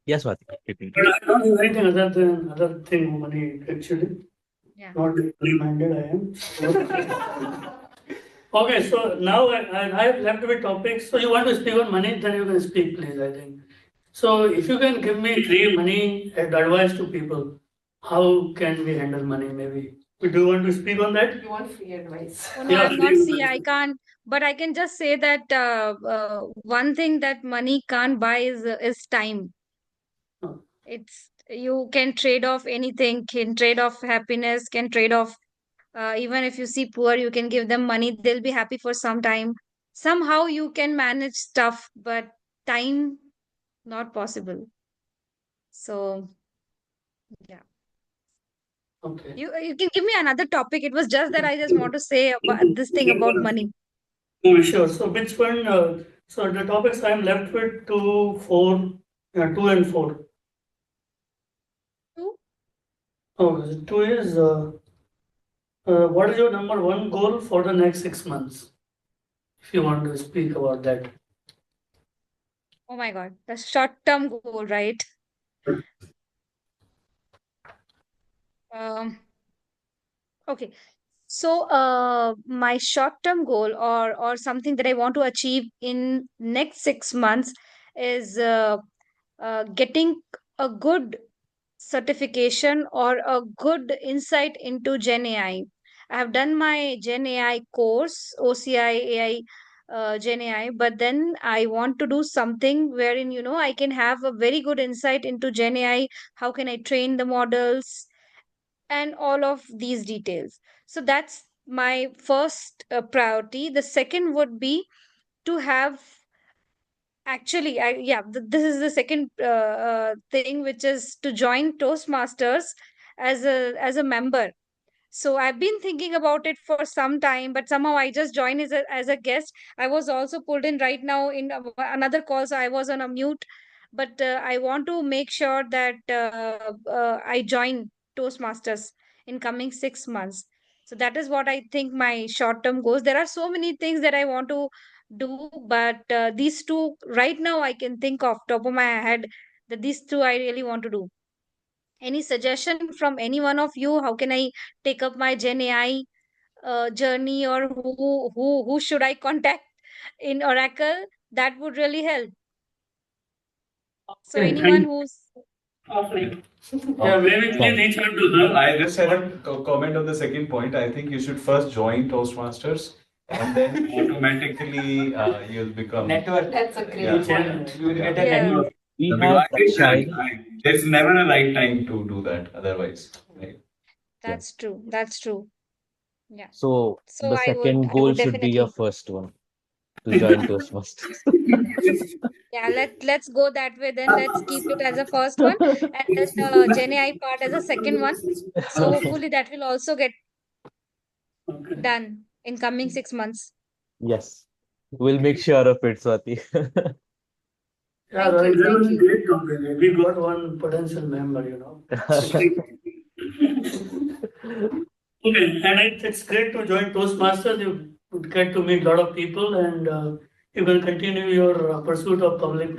Yes, Swati, you can.
But I don't do anything other thing money actually.
Yeah.
Not minded I am. Okay, so now I have left with topics. So you want to speak on money, then you can speak, please, I think. So if you can give me three money advice to people, how can we handle money maybe? Do you want to speak on that?
You want free advice?
Oh no,
Yeah,
I'm not.
free
See, I
advice.
can't. But I can just say that one thing that money can't buy is time.
Oh.
It's you can trade off anything. Can trade off happiness. Can trade off. Even if you see poor, you can give them money. They'll be happy for some time. Somehow you can manage stuff, but time not possible. So yeah.
Okay.
You can give me another topic. It was just that I just want to say about this thing about money.
Oh, sure. So which one? So the topics I'm left with 2, 4, 2 and 4.
Two?
Okay, 2 is what is your number one goal for the next 6 months? If you want to speak about that.
Oh my God, the short-term goal, right? Um, okay. So, my short-term goal or something that I want to achieve in next 6 months is getting a good certification or a good insight into Gen AI. I have done my Gen AI course, OCI AI, Gen AI, but then I want to do something wherein, I can have a very good insight into Gen AI. How can I train the models and all of these details? So that's my first priority. The second would be to have actually, this is the second thing, which is to join Toastmasters as a member. So I've been thinking about it for some time, but somehow I just joined as a guest. I was also pulled in right now in another call, so I was on a mute. But I want to make sure that I join Toastmasters in coming 6 months. So that is what I think my short-term goals. There are so many things that I want to do, but these two right now I can think of top of my head that these two I really want to do. Any suggestion from any one of you? How can I take up my Gen AI journey, or who should I contact in Oracle? That would really help. So
Okay,
anyone
thank
who's
Yeah, maybe please reach out to her.
I just had a comment on the second point. I think you should first join Toastmasters and then automatically you'll become
Network.
That's a great
Yeah.
point.
You will get a
Yeah.
network.
We
Because
have
I think
Shiny.
there's never a right time to do that otherwise. Right?
That's true. That's true. Yeah.
So
So
the second
I
goal
would
should be your
definitely.
first one to join Toastmasters.
Yeah, let's go that way then. Let's keep it as a first one, and then the Gen AI part as a second one. So hopefully that will also get done in coming 6 months.
Yes, we'll make sure of it, Swati.
Yeah,
Thank you.
that
Thank
was a
you.
great company. We got one potential member. Okay, and it's great to join Toastmasters. You would get to meet a lot of people, and you can continue your pursuit of public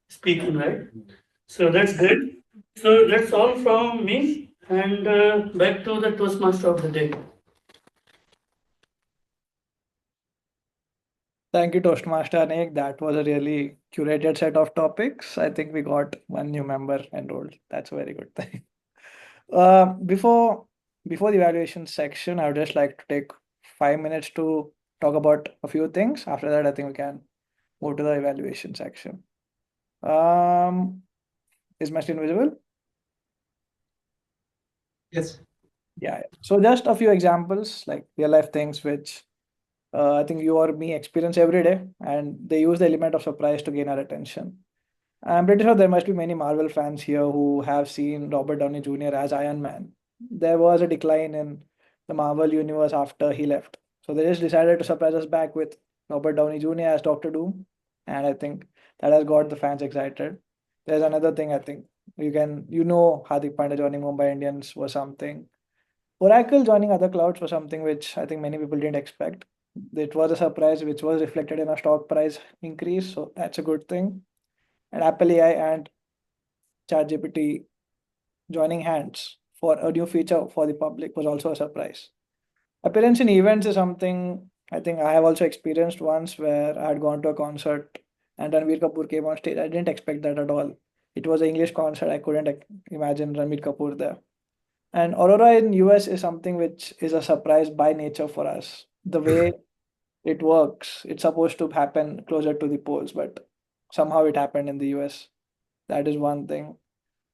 speaking, right? So that's great. So that's all from me, and back to the Toastmaster of the day.
Thank you, Toastmaster Nick. That was a really curated set of topics. I think we got one new member enrolled. That's a very good thing. Before the evaluation section, I would just like to take 5 minutes to talk about a few things. After that, I think we can move to the evaluation section. Is my screen visible?
Yes.
Yeah. So just a few examples, like real life things which I think you or me experience every day, and they use the element of surprise to gain our attention. I'm pretty sure there must be many Marvel fans here who have seen Robert Downey Jr. as Iron Man. There was a decline in the Marvel universe after he left. So they just decided to surprise us back with Robert Downey Jr. as Doctor Doom. And I think that has got the fans excited. There's another thing I think Hardik Pandya joining Mumbai Indians was something. Oracle joining other clouds was something which I think many people didn't expect. It was a surprise which was reflected in a stock price increase, so that's a good thing. And Apple AI and ChatGPT joining hands for a new feature for the public was also a surprise. Appearance in events is something I think I have also experienced once, where I had gone to a concert and Ranbir Kapoor came on stage. I didn't expect that at all. It was an English concert. I couldn't imagine Ranbir Kapoor there. And Aurora in US is something which is a surprise by nature for us. The way it works, it's supposed to happen closer to the poles, but somehow it happened in the US. That is one thing.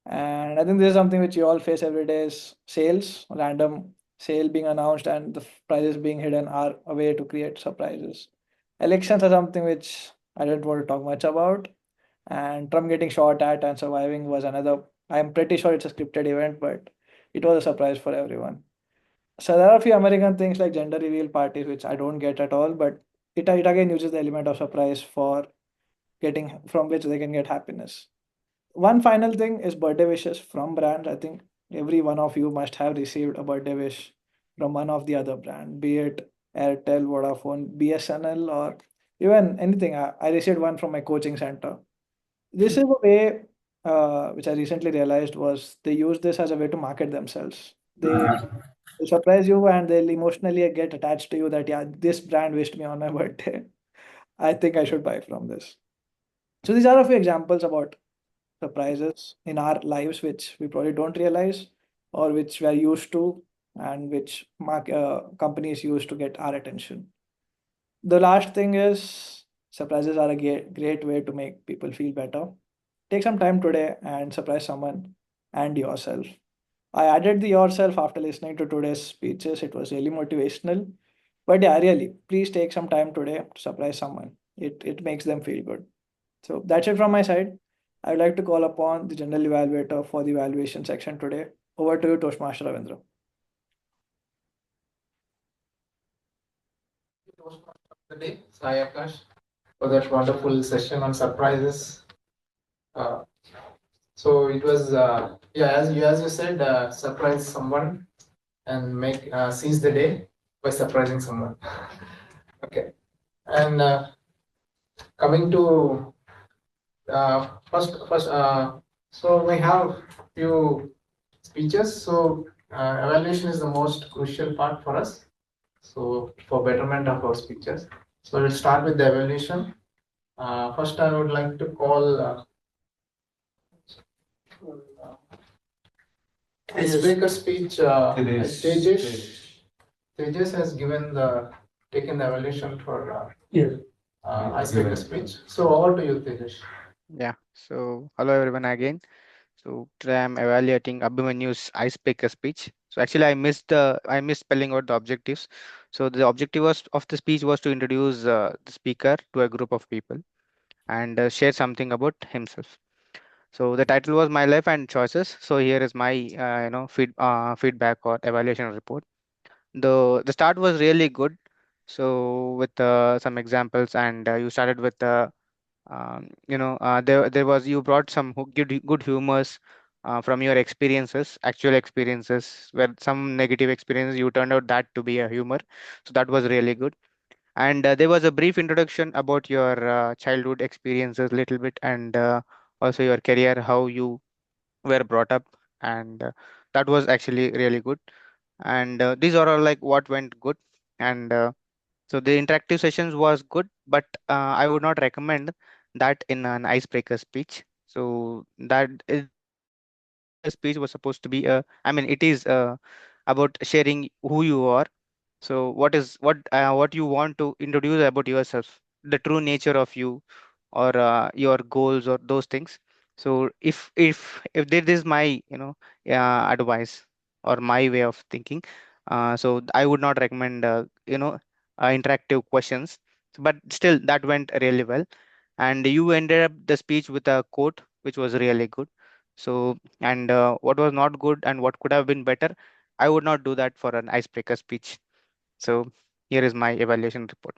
And I think this is something which you all face every day is sales, random sale being announced and the prices being hidden are a way to create surprises. Elections are something which I don't want to talk much about. And Trump getting shot at and surviving was another. I'm pretty sure it's a scripted event, but it was a surprise for everyone. So there are a few American things like gender reveal parties, which I don't get at all, but it again uses the element of surprise for getting from which they can get happiness. One final thing is birthday wishes from brands. I think every one of you must have received a birthday wish from one of the other brand, be it Airtel, Vodafone, BSNL, or even anything. I received one from my coaching center. This is a way which I recently realized was they use this as a way to market themselves. They surprise you and they'll emotionally get attached to you that yeah, this brand wished me on my birthday. I think I should buy from this. So these are a few examples about surprises in our lives which we probably don't realize or which we are used to and which companies use to get our attention. The last thing is surprises are a great way to make people feel better. Take some time today and surprise someone and yourself. I added the yourself after listening to today's speeches. It was really motivational. But yeah, really, please take some time today to surprise someone. It makes them feel good. So that's it from my side. I would like to call upon the general evaluator for the evaluation section today. Over to you, Toastmaster Ravindra.
Today, Sai Akash, for that wonderful session on surprises. So it was, yeah, as you said, surprise someone and make seize the day by surprising someone. Okay, and coming to first, so we have few speeches. So evaluation is the most crucial part for us. So for betterment of our speeches, so we'll start with the evaluation. First, I would like to call icebreaker speech. Tejas has taken the evaluation for icebreaker speech. So over to you, Tejas.
Yeah. So hello everyone again. So today I'm evaluating Abhimanyu's icebreaker speech. So actually I missed spelling out the objectives. So the objective of the speech was to introduce the speaker to a group of people and share something about himself. So the title was My Life and Choices. So here is my feedback or evaluation report. The start was really good. So with some examples and you started with there was you brought some good humors from your experiences, actual experiences, where some negative experiences you turned out that to be a humor. So that was really good. And there was a brief introduction about your childhood experiences, little bit, and also your career, how you were brought up, and that was actually really good. And these are all like what went good. And so the interactive sessions was good, but I would not recommend that in an icebreaker speech. So the icebreaker speech was supposed to be it is about sharing who you are. So what you want to introduce about yourself, the true nature of you, or your goals or those things. So if this is my advice or my way of thinking, so I would not recommend interactive questions. But still that went really well, and you ended up the speech with a quote which was really good. So and what was not good and what could have been better, I would not do that for an icebreaker speech. So here is my evaluation report.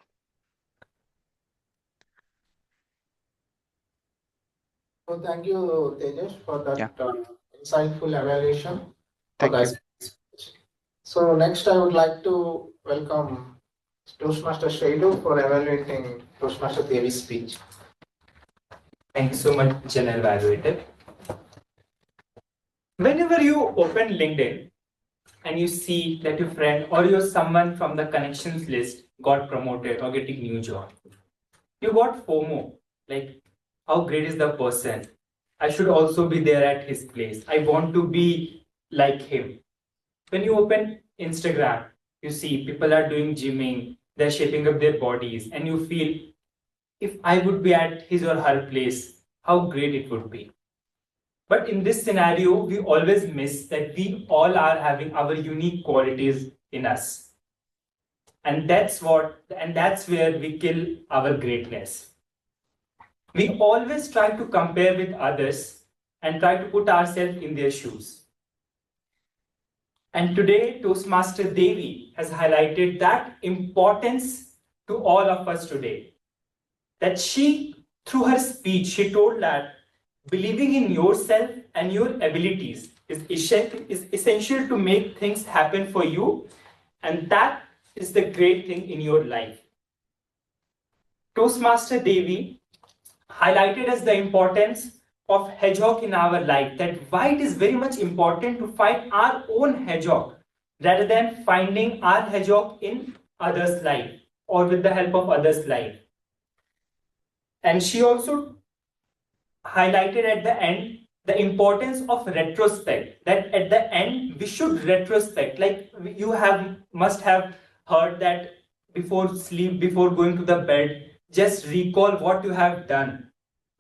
So thank you, Tejas, for that
Yeah.
insightful evaluation for
Thank
the
you.
icebreaker speech. So next, I would like to welcome Toastmaster Shailu for evaluating Toastmaster Devi's speech.
Thank you so much, General Evaluator. Whenever you open LinkedIn and you see that your friend or your someone from the connections list got promoted or getting new job, you got FOMO, like how great is the person? I should also be there at his place. I want to be like him. When you open Instagram, you see people are doing gymming, they're shaping up their bodies, and you feel if I would be at his or her place, how great it would be. But in this scenario, we always miss that we all are having our unique qualities in us. And that's where we kill our greatness. We always try to compare with others and try to put ourselves in their shoes. And today, Toastmaster Devi has highlighted that importance to all of us today. That through her speech, she told that believing in yourself and your abilities is essential to make things happen for you, and that is the great thing in your life. Toastmaster Devi highlighted as the importance of hedgehog in our life, that why it is very much important to find our own hedgehog rather than finding our hedgehog in others' life or with the help of others' life. And she also highlighted at the end the importance of retrospect, that at the end we should retrospect. Like you must have heard that before sleep, before going to the bed, just recall what you have done,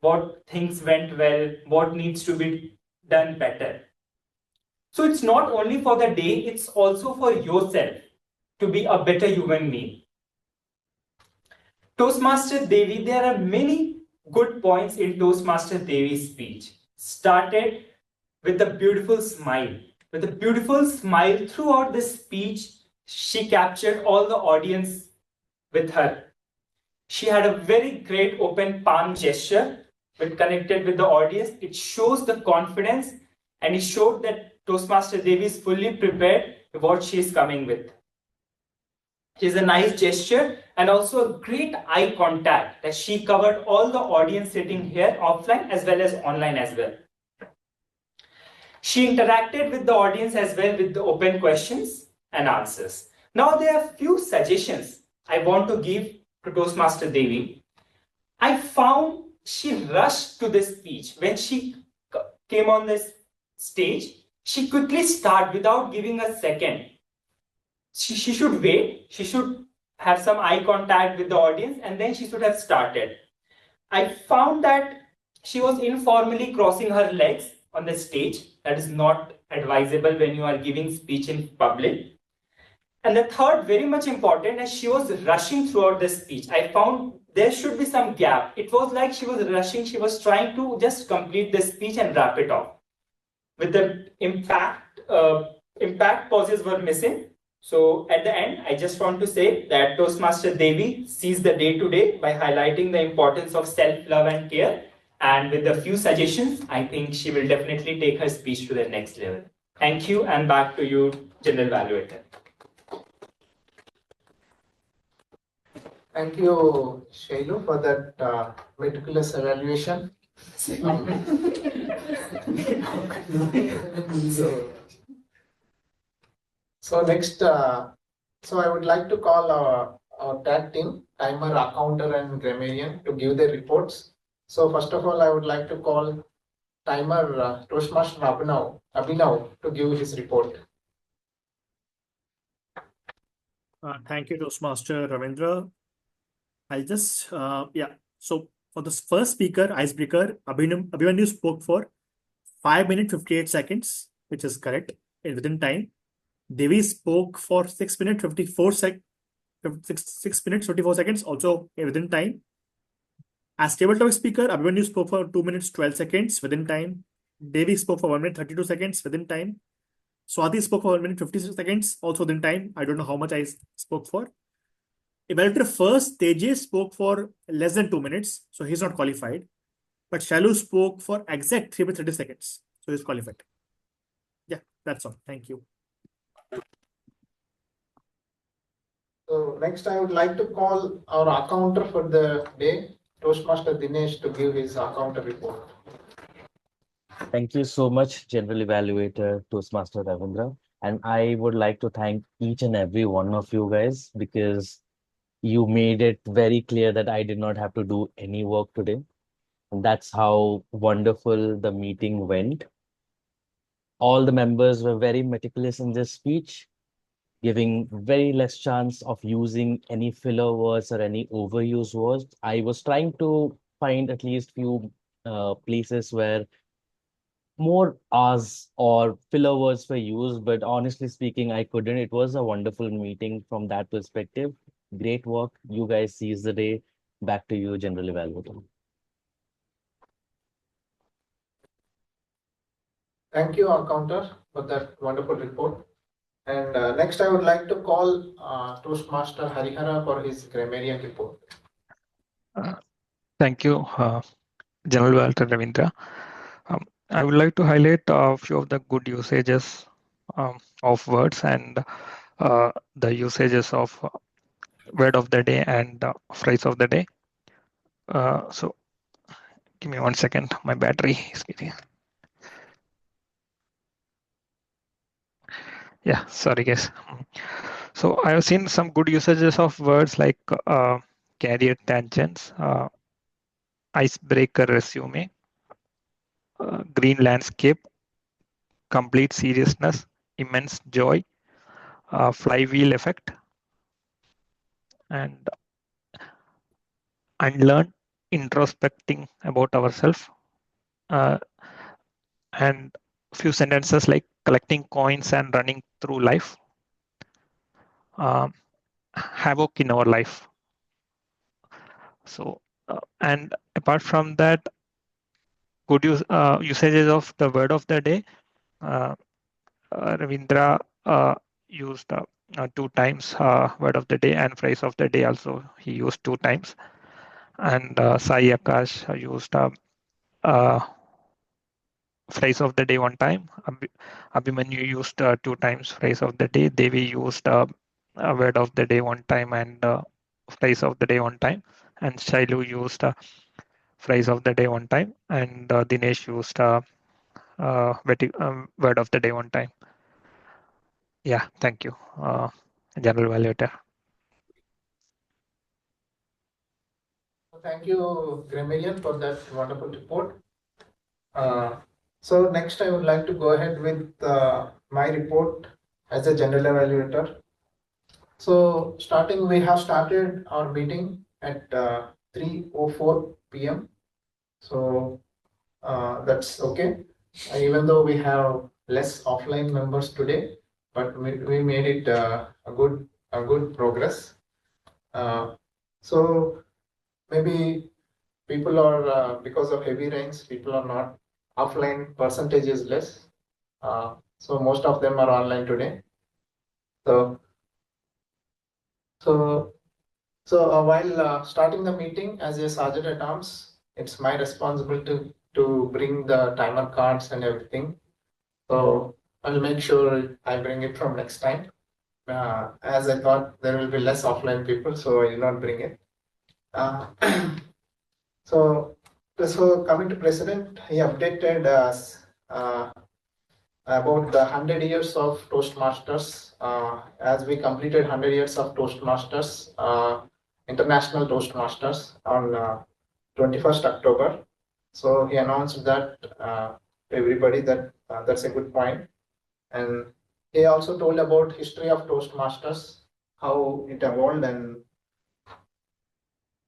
what things went well, what needs to be done better. So it's not only for the day, it's also for yourself to be a better human being. Toastmaster Devi, there are many good points in Toastmaster Devi's speech. Started with a beautiful smile. With a beautiful smile throughout the speech, she captured all the audience with her. She had a very great open palm gesture when connected with the audience. It shows the confidence and it showed that Toastmaster Devi is fully prepared with what she is coming with. It is a nice gesture and also a great eye contact that she covered all the audience sitting here offline as well as online as well. She interacted with the audience as well with the open questions and answers. Now there are few suggestions I want to give to Toastmaster Devi. I found she rushed to this speech. When she came on this stage, she quickly started without giving a second. She should wait, she should have some eye contact with the audience, and then she should have started. I found that she was informally crossing her legs on the stage. That is not advisable when you are giving speech in public. And the third, very much important, is she was rushing throughout the speech. I found there should be some gap. It was like she was rushing, she was trying to just complete the speech and wrap it off. With the impact pauses were missing. So at the end, I just want to say that Toastmaster Devi sees the day to day by highlighting the importance of self-love and care. And with a few suggestions, I think she will definitely take her speech to the next level. Thank you, and back to you, General Evaluator.
Thank you, Shailu, for that meticulous evaluation. So next, so I would like to call our tag team, Timer, Accounter, and Grammarian, to give their reports. So first of all, I would like to call Timer Toastmaster Abhinav to give his report.
Thank you, Toastmaster Ravindra. I'll just, So for the first speaker, icebreaker, Abhimanyu spoke for 5 minutes 58 seconds, which is correct within time. Devi spoke for 6 minutes 54 seconds, also within time. As table topic speaker, Abhimanyu spoke for 2 minutes 12 seconds within time. Devi spoke for 1 minute 32 seconds within time. Swati spoke for 1 minute 56 seconds, also within time. I don't know how much I spoke for. Evaluator first, Tejas spoke for less than 2 minutes, so he's not qualified. But Shalu spoke for exact 3 minutes 30 seconds, so he's qualified. Yeah, that's all. Thank you.
So next I would like to call our accounter for the day, Toastmaster Dinesh, to give his accounter report.
Thank you so much, General Evaluator Toastmaster Ravindra. And I would like to thank each and every one of you guys because you made it very clear that I did not have to do any work today. And that's how wonderful the meeting went. All the members were very meticulous in their speech, giving very less chance of using any filler words or any overused words. I was trying to find at least few places where more R's or filler words were used, but honestly speaking, I couldn't. It was a wonderful meeting from that perspective. Great work. You guys seize the day. Back to you, General Evaluator.
Thank you, accounter, for that wonderful report. And next, I would like to call Toastmaster Harihara for his grammarian report.
Thank you, General Walter Ravindra. I would like to highlight a few of the good usages of words and the usages of word of the day and phrase of the day. So give me 1 second. My battery is getting. Yeah, sorry guys. So I have seen some good usages of words like career tangents, icebreaker resume, green landscape, complete seriousness, immense joy, flywheel effect, and unlearn, introspecting about ourselves, and few sentences like collecting coins and running through life, havoc in our life. So, and apart from that, good usages of the word of the day. Ravindra used 2 times word of the day, and phrase of the day also he used 2 times. And Sai Akash used phrase of the day 1 time. Abhimanyu used 2 times phrase of the day. Devi used a word of the day 1 time and phrase of the day 1 time. And Shailu used phrase of the day 1 time. And Dinesh used word of the day 1 time. Yeah, thank you, General Evaluator.
Thank you, grammarian, for that wonderful report. So next, I would like to go ahead with my report as a general evaluator. So we have started our meeting at 3:04 p.m. So that's okay. Even though we have less offline members today, but we made it a good progress. So maybe people are because of heavy rains, people are not offline. Percentage is less. So most of them are online today. So while starting the meeting as a sergeant at arms, it's my responsibility to bring the timer cards and everything. So I'll make sure I bring it from next time. As I thought there will be less offline people, so I did not bring it. So coming to President, he updated us about the 100 years of Toastmasters. As we completed 100 years of Toastmasters, International Toastmasters on 21st October. So he announced that to everybody that that's a good point. And he also told about history of Toastmasters, how it evolved,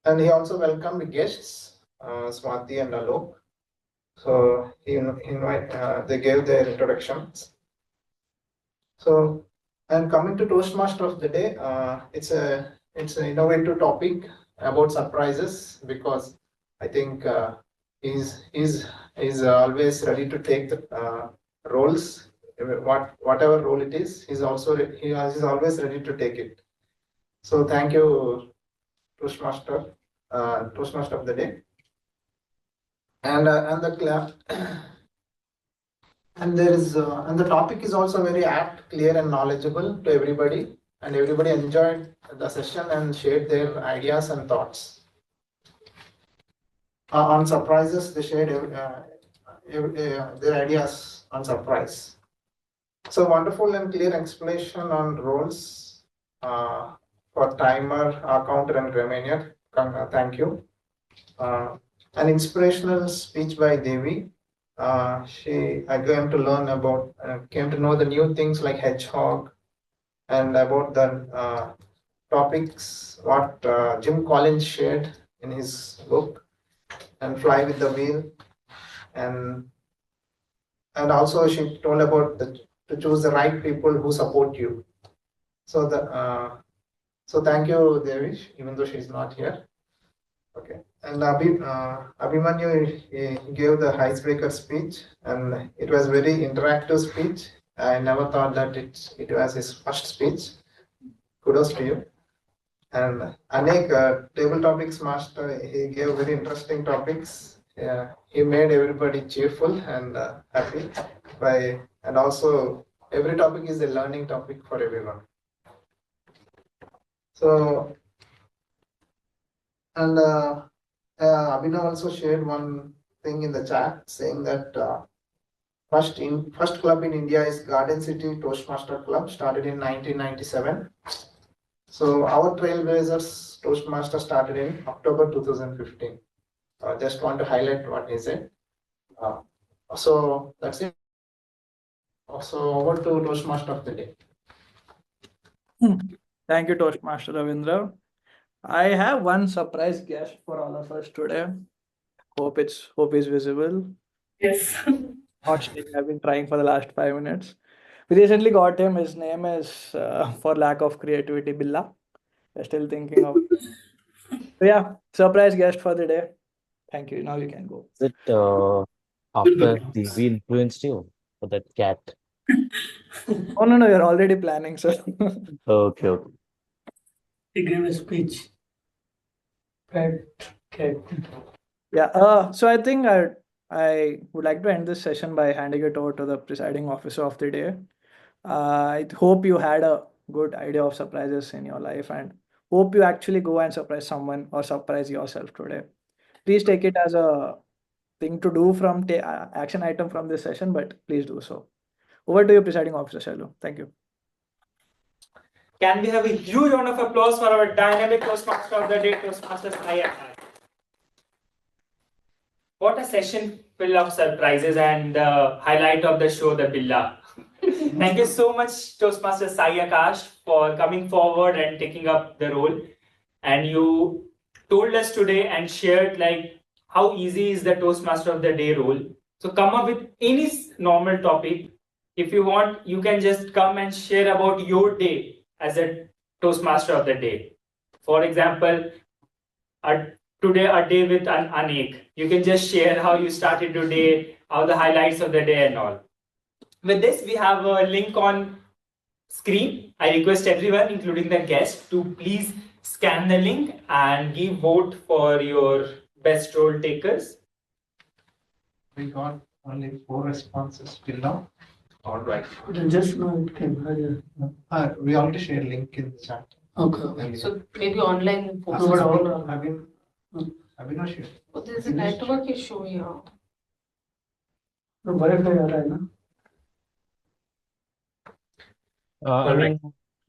and he also welcomed guests, Swati and Alok. So they gave their introductions. So, and coming to Toastmaster of the day, it's an innovative topic about surprises, because I think he's always ready to take the roles, whatever role it is. He's always ready to take it. So thank you, Toastmaster of the day. And and there is and the topic is also very apt, clear, and knowledgeable to everybody. and everybody enjoyed the session and shared their ideas and thoughts. On surprises, they shared their ideas on surprise. So wonderful and clear explanation on roles for timer, counter, and remainder. Thank you. An inspirational speech by Devi. I came to learn about, came to know the new things like hedgehog and about the topics what Jim Collins shared in his book and fly with the wheel, and also she told about to choose the right people who support you. So so thank you, Devish, even though she's not here. Okay, and Abhimanyu he gave the icebreaker speech, and it was very interactive speech. I never thought that it was his first speech. Kudos to you. And Anek, table topics master, he gave very interesting topics. Yeah, he made everybody cheerful and happy and also every topic is a learning topic for everyone. So, and Abhinav also shared one thing in the chat saying that first club in India is Garden City Toastmaster Club, started in 1997. So our Trailblazers Toastmaster started in October 2015. Just want to highlight what he said. So that's it. So over to Toastmaster of the day.
Thank you, Toastmaster Ravindra. I have one surprise guest for all of us today. Hope is visible.
Yes.
I've been trying for the last 5 minutes. We recently got him. His name is, for lack of creativity, Billa. We're still thinking of. So yeah, surprise guest for the day. Thank you. Now you can go.
Is it after TV influenced you for that cat?
Oh no, you're already planning, sir.
Okay.
He gave a speech. Pet cat.
Yeah. So I think I would like to end this session by handing it over to the presiding officer of the day. I hope you had a good idea of surprises in your life, and hope you actually go and surprise someone or surprise yourself today. Please take it as a thing to do from action item from this session, but please do so. Over to you, presiding officer Shailu. Thank you.
Can we have a huge round of applause for our dynamic Toastmaster of the day, Toastmasters IFI? What a session full of surprises and the highlight of the show, the Billa. Thank you so much, Toastmaster Sai Akash, for coming forward and taking up the role. And you told us today and shared like how easy is the Toastmaster of the day role. So come up with any normal topic. If you want, you can just come and share about your day as a Toastmaster of the day. For example, today a day with an Anek. You can just share how you started today, how the highlights of the day and all. With this, we have a link on screen. I request everyone, including the guest, to please scan the link and give vote for your best role takers.
We got only 4 responses till now. All right.
Just now it came.
We already shared link in the chat.
Okay.
So maybe online.
I've been not sure.
Oh, there's a network issue here.
I mean,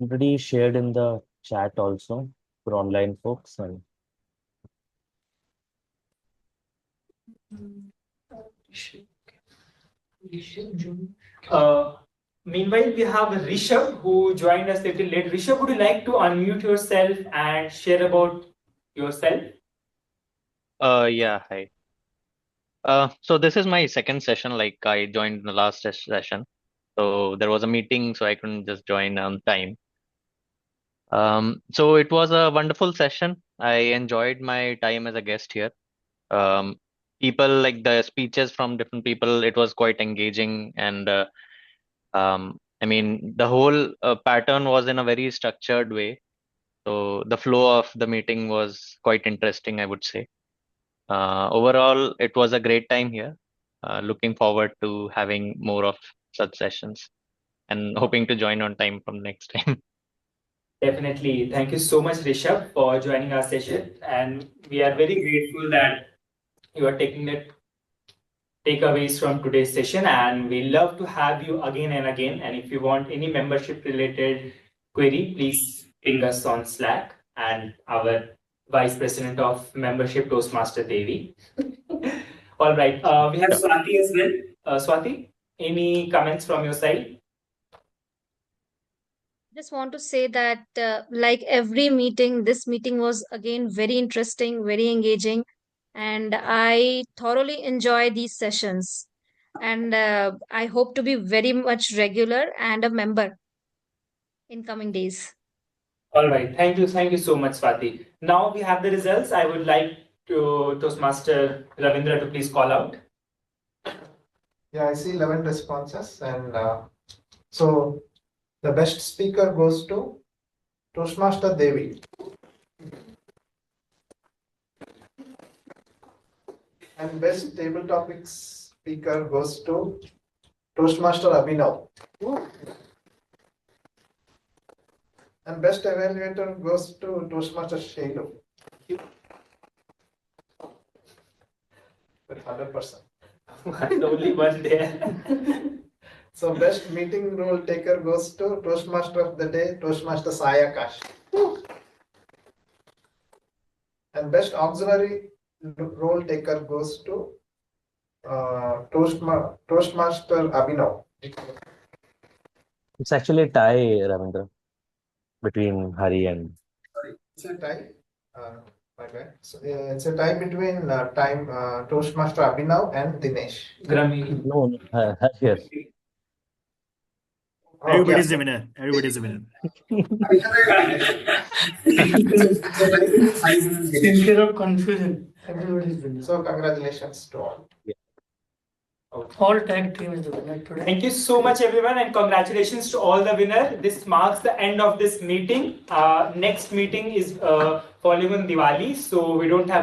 already shared in the chat also for online folks. And
meanwhile, we have Rishabh who joined us a little late. Rishabh, would you like to unmute yourself and share about yourself?
Yeah, hi. So this is my second session, like I joined the last session. So there was a meeting, so I couldn't just join on time. So it was a wonderful session. I enjoyed my time as a guest here. People like the speeches from different people, it was quite engaging, and I mean the whole pattern was in a very structured way. So the flow of the meeting was quite interesting, I would say. Overall, it was a great time here. Looking forward to having more of such sessions and hoping to join on time from next time.
Definitely. Thank you so much, Rishabh, for joining our session. And we are very grateful that you are taking the takeaways from today's session. And we love to have you again and again. And if you want any membership related query, please ping us on Slack and our Vice President of Membership, Toastmaster Devi. All right. We have Swati as well. Swati, any comments from your side?
Just want to say that, like every meeting, this meeting was again very interesting, very engaging, and I thoroughly enjoy these sessions. And I hope to be very much regular and a member in coming days.
All right. Thank you so much, Swati. Now we have the results. I would like to Toastmaster Ravindra to please call out.
Yeah, I see 11 responses, and so the best speaker goes to Toastmaster Devi. And best table topics speaker goes to Toastmaster Abhinav. And best evaluator goes to Toastmaster Shailu. With 100%.
Only one there.
So best meeting role taker goes to Toastmaster of the day, Toastmaster Sai Akash. And best auxiliary role taker goes to Toastmaster Abhinav.
It's actually a tie, Ravindra, between Hari and.
Sorry, it's a tie. My bad. So it's a tie between Toastmaster Abhinav and Dinesh.
Grammy.
No, yes.
Everybody's the winner. Everybody's the winner.
Instead of confusion, everybody's winner.
So congratulations to all.
All tag team is the winner today.
Thank you so much, everyone, and congratulations to all the winners. This marks the end of this meeting. Next meeting is following on Diwali, so we don't have